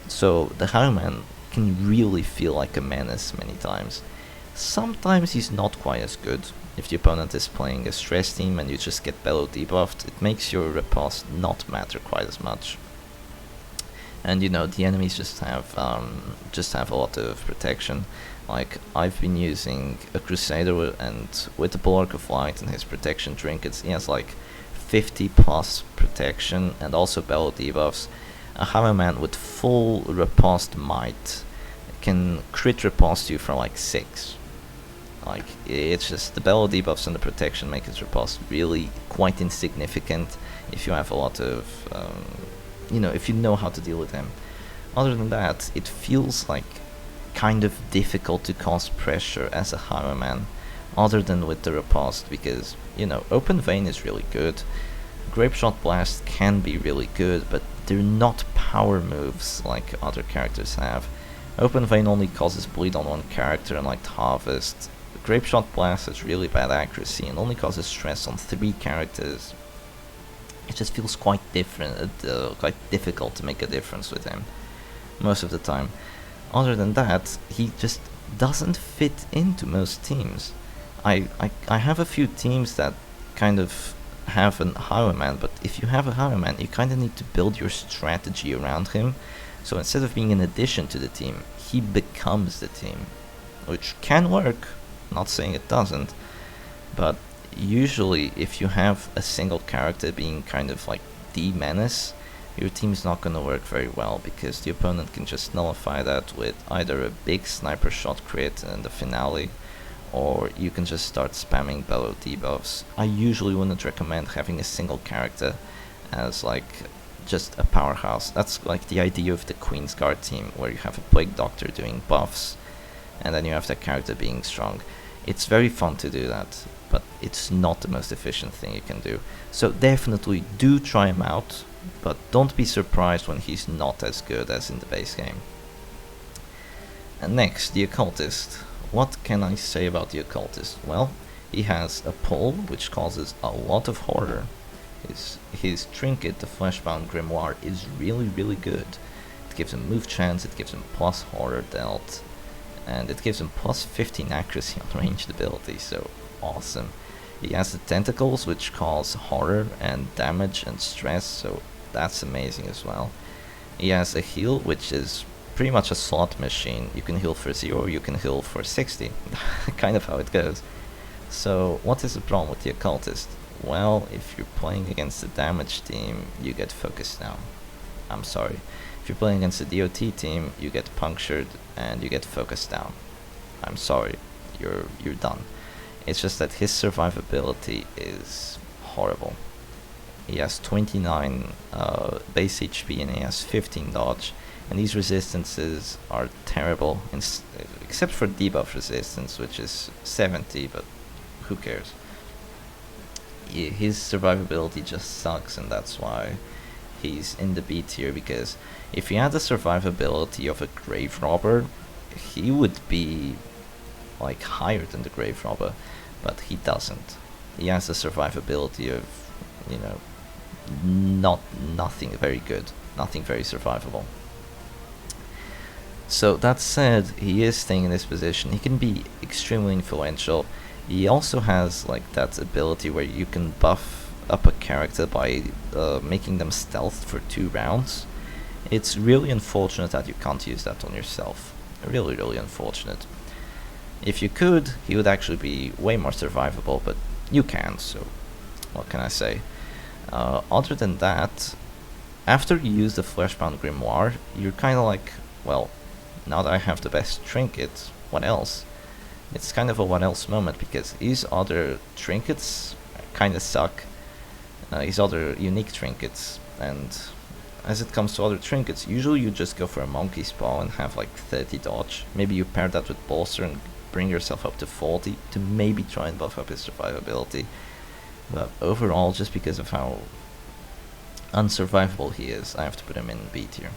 So the Highwayman can really feel like a menace many times. Sometimes he's not quite as good. If the opponent is playing a stress team and you just get bellow debuffed, it makes your riposte not matter quite as much. And you know, the enemies just have a lot of protection. Like, I've been using a Crusader, and with the Bulwark of Light and his protection trinkets, he has like 50 plus protection and also bellow debuffs. A Highwayman with full riposte might can crit riposte you for like 6. Like, it's just the bellow debuffs and the protection make his riposte really quite insignificant if you have a lot of you know, if you know how to deal with them. Other than that, it feels like kind of difficult to cause pressure as a Highwayman, other than with the riposte, because, you know, Open Vein is really good, Grapeshot Blast can be really good, but they're not power moves like other characters have. Open Vein only causes bleed on one character, unlike Harvest. Grapeshot Blast has really bad accuracy and only causes stress on 3 characters. It just feels quite quite difficult to make a difference with him most of the time. Other than that, he just doesn't fit into most teams. I have a few teams that kind of have an Highwayman, but if you have a Highwayman, you kind of need to build your strategy around him. So instead of being an addition to the team, he becomes the team, which can work. Not saying it doesn't, but usually if you have a single character being kind of like the menace, your team's not going to work very well, because the opponent can just nullify that with either a big sniper shot crit in the finale, or you can just start spamming bellow debuffs. I usually wouldn't recommend having a single character as like just a powerhouse. That's like the idea of the Queen's Guard team, where you have a Plague Doctor doing buffs, and then you have that character being strong. It's very fun to do that, but it's not the most efficient thing you can do. So definitely do try him out, but don't be surprised when he's not as good as in the base game. And next, the Occultist. What can I say about the Occultist? Well, he has a pull, which causes a lot of horror. His trinket, the Fleshbound Grimoire, is really good. It gives him move chance, it gives him plus horror dealt, and it gives him plus 15 accuracy on ranged ability, so awesome. He has the tentacles, which cause horror and damage and stress, so that's amazing as well. He has a heal, which is pretty much a slot machine. You can heal for 0, you can heal for 60. Kind of how it goes. So what is the problem with the Occultist? Well, if you're playing against the damage team, you get focused down. I'm sorry. If you're playing against the DOT team, you get punctured and you get focused down. I'm sorry. You're done. It's just that his survivability is horrible. He has 29 base HP and he has 15 dodge, and these resistances are terrible, except for debuff resistance, which is 70, but who cares. His survivability just sucks, and that's why he's in the B tier, because if he had the survivability of a Grave Robber, he would be like higher than the Grave Robber, but he doesn't. He has the survivability of, you know, nothing very good, nothing very survivable. So that said, he is staying in this position. He can be extremely influential. He also has like that ability where you can buff up a character by making them stealth for 2 rounds. It's really unfortunate that you can't use that on yourself. Really unfortunate. If you could, he would actually be way more survivable, but you can't, so what can I say? Other than that, after you use the Fleshbound Grimoire, you're kind of like, well, now that I have the best trinket, what else? It's kind of a what else moment, because his other trinkets kind of suck. His other unique trinkets, and as it comes to other trinkets, usually you just go for a monkey's paw and have like 30 dodge. Maybe you pair that with bolster and bring yourself up to 40 to maybe try and buff up his survivability. But overall, just because of how unsurvivable he is, I have to put him in B tier.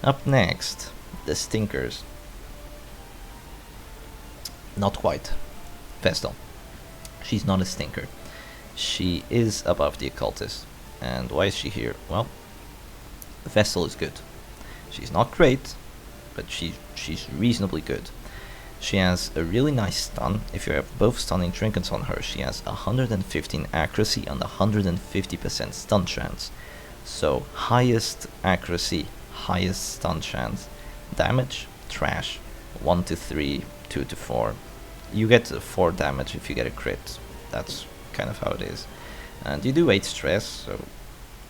Up next, the Stinkers. Not quite. Vestal. She's not a stinker. She is above the Occultist. And why is she here? Well, Vestal is good. She's not great, but she's reasonably good. She has a really nice stun. If you have both stunning trinkets on her, she has 115 accuracy and 150% stun chance. So highest accuracy, highest stun chance. Damage, trash. 1 to 3, 2 to 4. You get 4 damage if you get a crit. That's kind of how it is. And you do 8 stress, so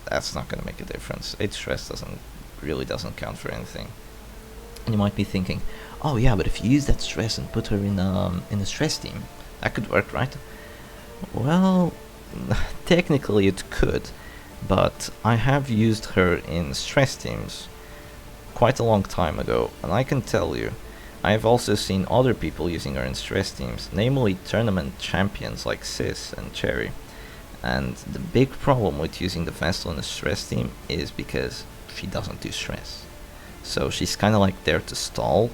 that's not going to make a difference. 8 stress really doesn't count for anything. And you might be thinking, oh yeah, but if you use that stress and put her in a stress team, that could work, right? Well, technically it could, but I have used her in stress teams quite a long time ago, and I can tell you, I have also seen other people using her in stress teams, namely tournament champions like Sis and Cherry. And the big problem with using the Vestal in a stress team is because she doesn't do stress. So she's kind of like there to stall,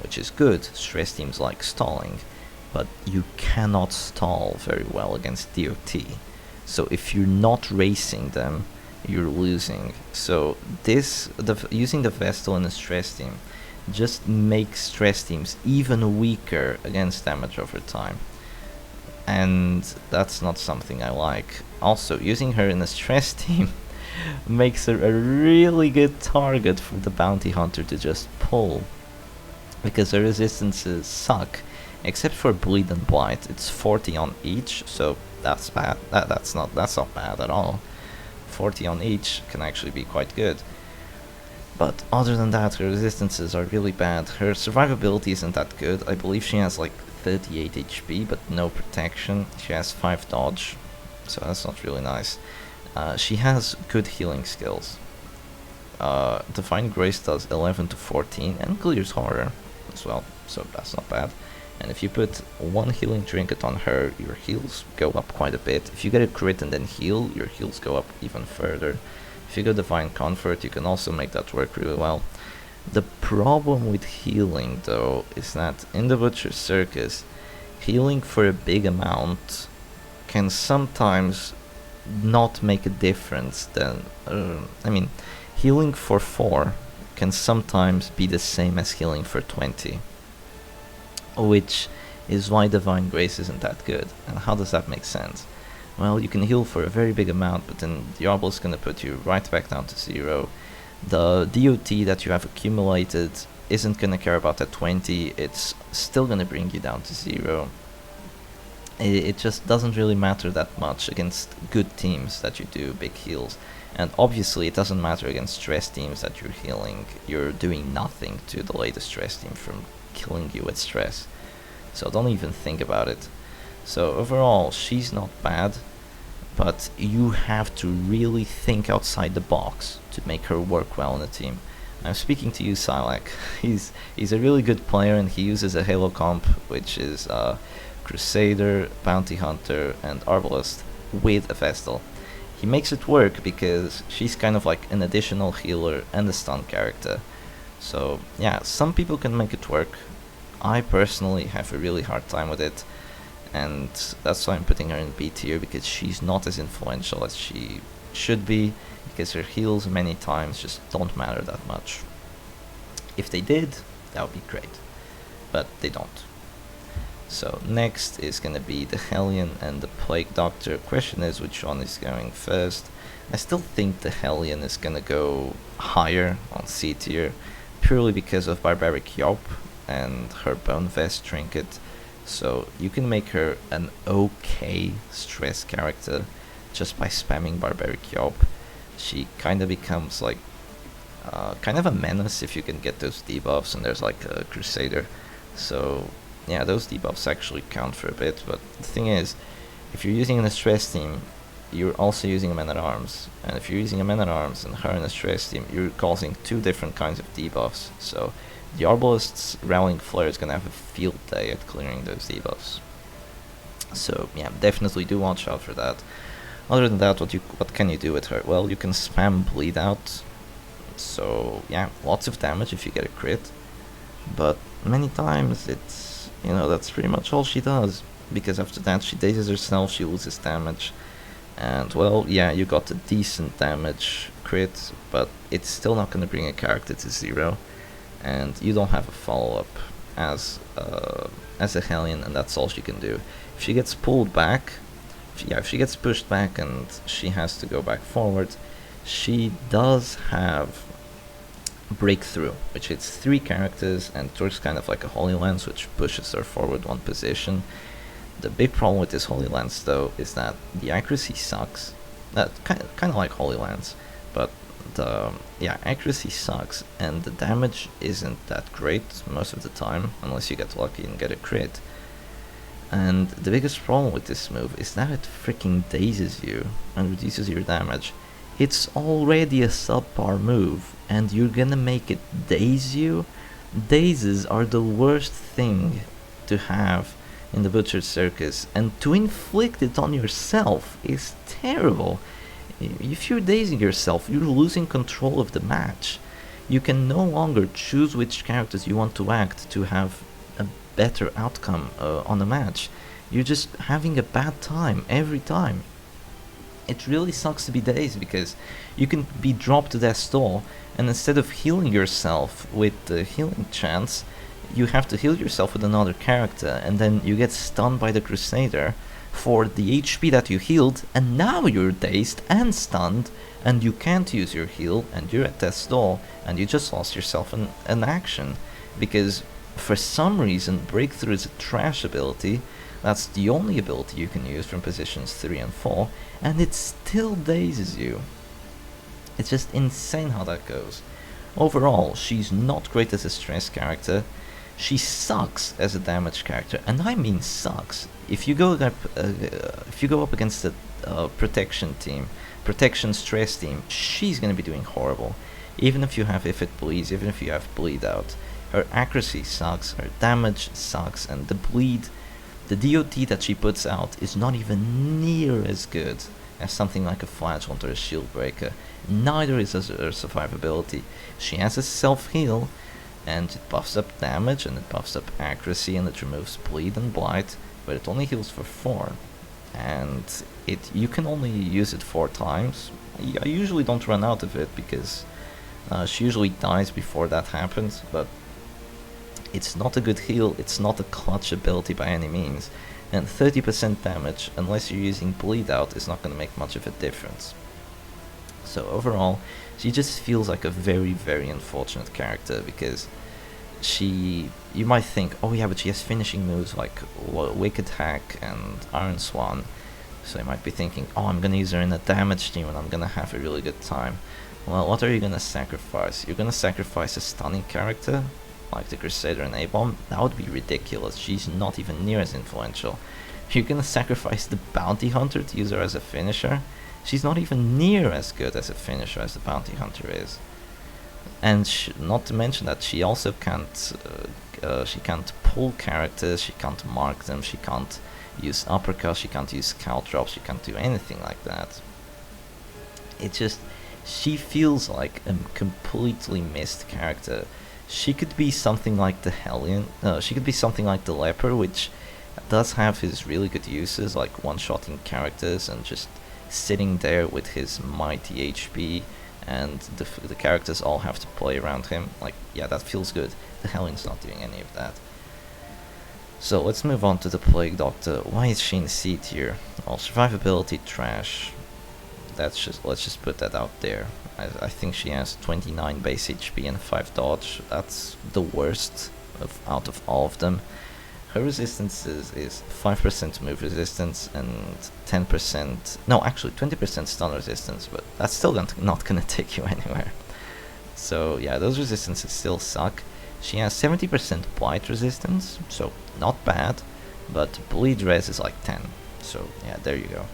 which is good. Stress teams like stalling, but you cannot stall very well against DOT. So if you're not racing them, you're losing. So using the Vestal in a stress team just makes stress teams even weaker against damage over time. and that's not something I like. Also, using her in a stress team makes her a really good target for the bounty hunter to just pull, because her resistances suck, except for bleed and blight. It's 40 on each, so that's bad. That's not bad at all. 40 on each can actually be quite good. But other than that, her resistances are really bad. Her survivability isn't that good. I believe she has like 38 HP, but no protection. She has 5 dodge, so that's not really nice. She has good healing skills. Divine Grace does 11 to 14 and clears horror as well, so that's not bad. And if you put 1 healing trinket on her, your heals go up quite a bit. If you get a crit and then heal, your heals go up even further. If you go Divine Comfort, you can also make that work really well. The problem with healing, though, is that in the Butcher's Circus, healing for a big amount can sometimes not make a difference. Healing for 4 can sometimes be the same as healing for 20, which is why Divine Grace isn't that good. And how does that make sense? Well, you can heal for a very big amount, but then the Arbalest is going to put you right back down to 0. The DOT that you have accumulated isn't going to care about that 20, it's still going to bring you down to 0. It just doesn't really matter that much against good teams that you do big heals. And obviously it doesn't matter against stress teams that you're healing. You're doing nothing to delay the stress team from killing you with stress. So don't even think about it. So overall, she's not bad, but you have to really think outside the box to make her work well in a team. I'm speaking to you, Silak. He's a really good player, and he uses a Halo comp, which is Crusader, Bounty Hunter, and Arbalest with a Vestal. He makes it work because she's kind of like an additional healer and a stun character. So yeah, some people can make it work. I personally have a really hard time with it, and that's why I'm putting her in B tier, because she's not as influential as she should be, because her heals many times just don't matter that much. If they did, that would be great, but they don't. So next is gonna be the Hellion and the Plague Doctor. Question is, which one is going first? I still think the Hellion is gonna go higher on C tier, purely because of Barbaric Yop and her Bone Vest trinket. So you can make her an okay stress character just by spamming Barbaric Yop. She kinda becomes like kind of a menace if you can get those debuffs, and there's like a Crusader. So yeah, those debuffs actually count for a bit, but the thing is, if you're using in a stress team, you're also using a Man-at-Arms, and if you're using a Man-at-Arms and her in a stress team, you're causing 2 different kinds of debuffs. So the Arbalest's Rallying Flare is gonna have a field day at clearing those debuffs. So yeah, definitely do watch out for that. Other than that, what can you do with her? Well, you can spam Bleed Out. So yeah, lots of damage if you get a crit, but many times it's, that's pretty much all she does, because after that she dazes herself, she loses damage, and well, yeah, you got a decent damage crit, but it's still not going to bring a character to 0, and you don't have a follow-up as a Hellion, and that's all she can do. If she gets pulled back, if she gets pushed back and she has to go back forward, she does have Breakthrough, which hits 3 characters and works kind of like a Holy Lance, which pushes her forward 1 position. The big problem with this Holy Lance, though, is that the accuracy sucks. Kind of like Holy Lance, but the accuracy sucks, and the damage isn't that great most of the time, unless you get lucky and get a crit. And the biggest problem with this move is that it freaking dazes you and reduces your damage. It's already a subpar move, and you're gonna make it daze you? Dazes are the worst thing to have in the Butcher's Circus, and to inflict it on yourself is terrible. If you're dazing yourself, you're losing control of the match. You can no longer choose which characters you want to act to have a better outcome on the match. You're just having a bad time every time. It really sucks to be dazed, because you can be dropped to that stall, and instead of healing yourself with the healing chance, you have to heal yourself with another character, and then you get stunned by the Crusader, for the HP that you healed, and now you're dazed and stunned, and you can't use your heal, and you're at death's door, and you just lost yourself an action. Because for some reason, Breakthrough is a trash ability. That's the only ability you can use from positions 3 and 4, and it still dazes you. It's just insane how that goes. Overall, she's not great as a stress character. She sucks as a damage character, and I mean sucks. If you go up against a protection team, protection stress team, she's gonna be doing horrible. Even if you have If It Bleeds, even if you have Bleed Out, her accuracy sucks, her damage sucks, and the bleed, the DOT that she puts out is not even near as good as something like a Flagellant or a Shieldbreaker. Neither is her survivability. She has a self-heal, and it buffs up damage, and it buffs up accuracy, and it removes bleed and blight, but it only heals for 4. And you can only use it 4 times. I usually don't run out of it, because she usually dies before that happens, but it's not a good heal, it's not a clutch ability by any means, and 30% damage, unless you're using Bleed Out, is not going to make much of a difference. So overall, she just feels like a very, very unfortunate character, because you might think, oh yeah, but she has finishing moves like Wicked Hack and Iron Swan, so you might be thinking, oh, I'm going to use her in a damage team and I'm going to have a really good time. Well, what are you going to sacrifice? You're going to sacrifice a stunning character like the Crusader and A-Bomb? That would be ridiculous. She's not even near as influential. You're gonna sacrifice the Bounty Hunter to use her as a finisher? She's not even near as good as a finisher as the Bounty Hunter is. And not to mention that she also can't pull characters, she can't mark them, she can't use uppercuts, she can't use caltrops, she can't do anything like that. It just, she feels like a completely missed character. She could be something like the Hellion, she could be something like the Leper, which does have his really good uses, like one-shotting characters and just sitting there with his mighty HP, and the characters all have to play around him. Like, yeah, that feels good. The Hellion's not doing any of that. So let's move on to the Plague Doctor. Why is she in C tier? Well, survivability trash. Let's just put that out there. I think she has 29 base HP and 5 dodge. That's the worst out of all of them. Her resistance is 5% move resistance and 10%, no, actually 20% stun resistance, but that's still not gonna take you anywhere. So yeah, those resistances still suck. She has 70% blight resistance, so not bad, but bleed res is like 10. So yeah, there you go.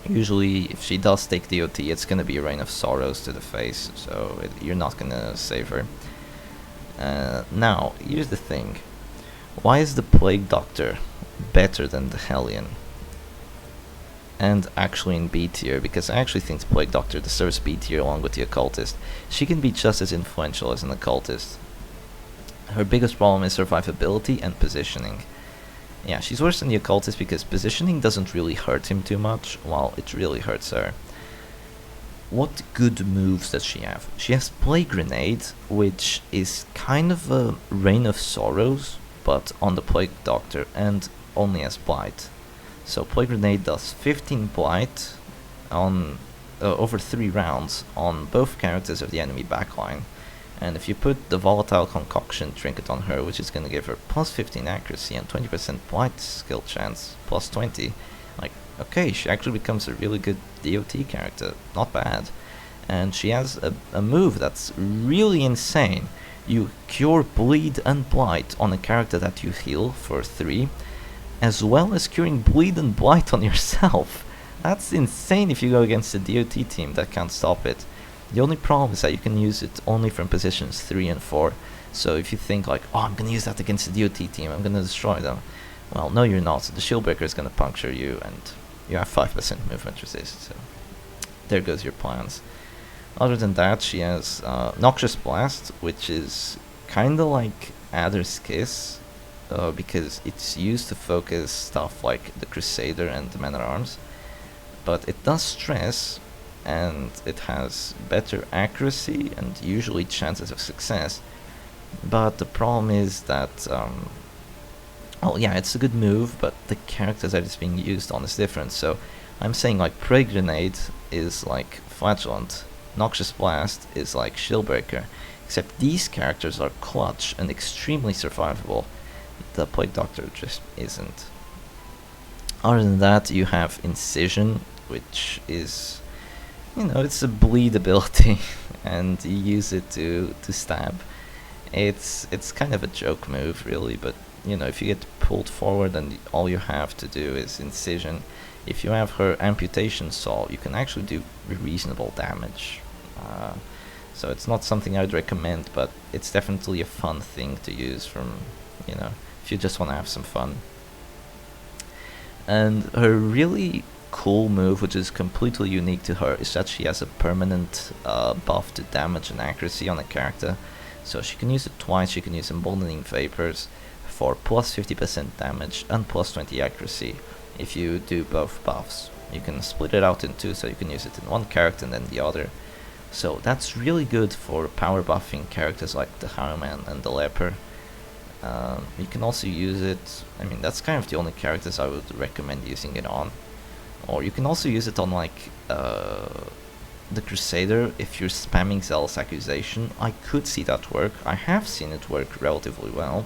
Usually, if she does take DOT, it's gonna be a Rain of Sorrows to the face, so you're not gonna save her. Now, here's the thing. Why is the Plague Doctor better than the Hellion? And actually in B tier, because I actually think the Plague Doctor deserves B tier along with the Occultist. She can be just as influential as an Occultist. Her biggest problem is survivability and positioning. Yeah, she's worse than the Occultist because positioning doesn't really hurt him too much, while it really hurts her. What good moves does she have? She has Plague Grenade, which is kind of a Rain of Sorrows, but on the Plague Doctor, and only as Blight. So Plague Grenade does 15 Blight on over 3 rounds on both characters of the enemy backline. And if you put the Volatile Concoction trinket on her, which is going to give her plus 15 accuracy and 20% Blight skill chance, plus 20, like, okay, she actually becomes a really good DOT character, not bad. And she has a move that's really insane. You cure Bleed and Blight on a character that you heal for 3, as well as curing Bleed and Blight on yourself. That's insane if you go against a DOT team that can't stop it. The only problem is that you can use it only from positions 3 and 4. So if you think like, oh, I'm gonna use that against the DOT team, I'm gonna destroy them. Well, no you're not. The Shieldbreaker is gonna puncture you and you have 5% movement resist, so there goes your plans. Other than that, she has Noxious Blast, which is kinda like Adder's Kiss, because it's used to focus stuff like the Crusader and the Man-at-Arms. But it does stress, and it has better accuracy and usually chances of success. But the problem is that Oh yeah, it's a good move, but the characters that it's being used on is different. So I'm saying like Prey Grenade is like Flagellant, Noxious Blast is like Shieldbreaker, except these characters are clutch and extremely survivable. The Plague Doctor just isn't. Other than that, you have Incision, which is, you know, it's a bleed ability, and you use it to stab. It's kind of a joke move, really, but you know, if you get pulled forward and all you have to do is Incision, if you have her Amputation Saw, you can actually do reasonable damage. So it's not something I'd recommend, but it's definitely a fun thing to use from, you know, if you just want to have some fun. And her really cool move, which is completely unique to her, is that she has a permanent buff to damage and accuracy on a character. So she can use it twice. She can use Emboldening Vapors for plus 50% damage and plus 20 accuracy if you do both buffs. You can split it out in two, so you can use it in one character and then the other. So that's really good for power buffing characters like the Highwayman and the Leper. You can also use it, I mean, that's kind of the only characters I would recommend using it on. Or you can also use it on like the Crusader if you're spamming Zealous Accusation. I could see that work. I have seen it work relatively well.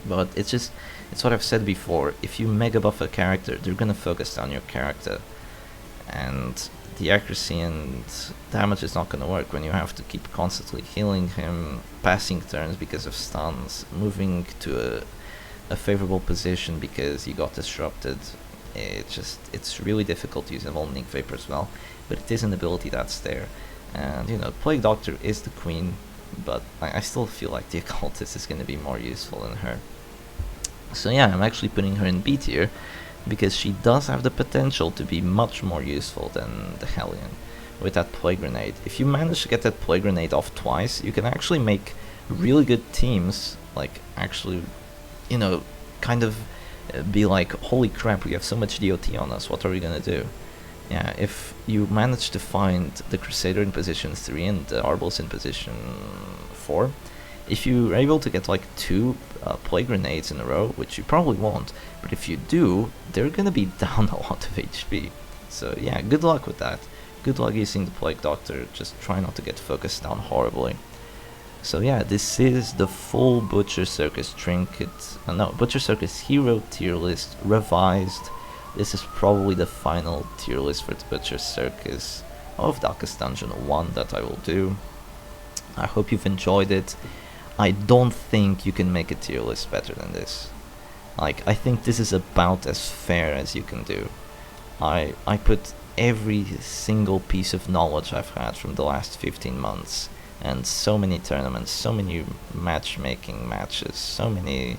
But it's what I've said before. If you mega buff a character, they're gonna focus down your character. And the accuracy and damage is not gonna work when you have to keep constantly healing him, passing turns because of stuns, moving to a favorable position because you got disrupted. It's really difficult to use Emboldening Vapor as well, but it is an ability that's there. And you know, Plague Doctor is the queen, but I still feel like the Occultist is going to be more useful than her. So yeah, I'm actually putting her in B tier, because she does have the potential to be much more useful than the Hellion with that Plague Grenade. If you manage to get that Plague Grenade off twice, you can actually make really good teams, like actually, you know, kind of be like, holy crap, we have so much DOT on us, what are we gonna do? Yeah, if you manage to find the Crusader in position 3 and the Arbalest in position 4, if you're able to get like 2 Plague Grenades in a row, which you probably won't, but if you do, they're gonna be down a lot of HP. So yeah, good luck with that. Good luck using the Plague Doctor, just try not to get focused down horribly. So yeah, this is the full Butcher Circus Butcher Circus Hero tier list revised. This is probably the final tier list for the Butcher Circus of Darkest Dungeon 1 that I will do. I hope you've enjoyed it. I don't think you can make a tier list better than this. Like, I think this is about as fair as you can do. I put every single piece of knowledge I've had from the last 15 months, and so many tournaments, so many matchmaking matches, so many,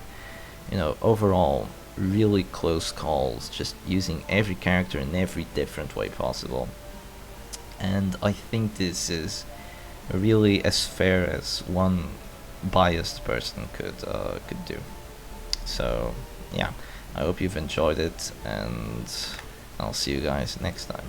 you know, overall really close calls, just using every character in every different way possible. And I think this is really as fair as one biased person could do. So yeah, I hope you've enjoyed it, and I'll see you guys next time.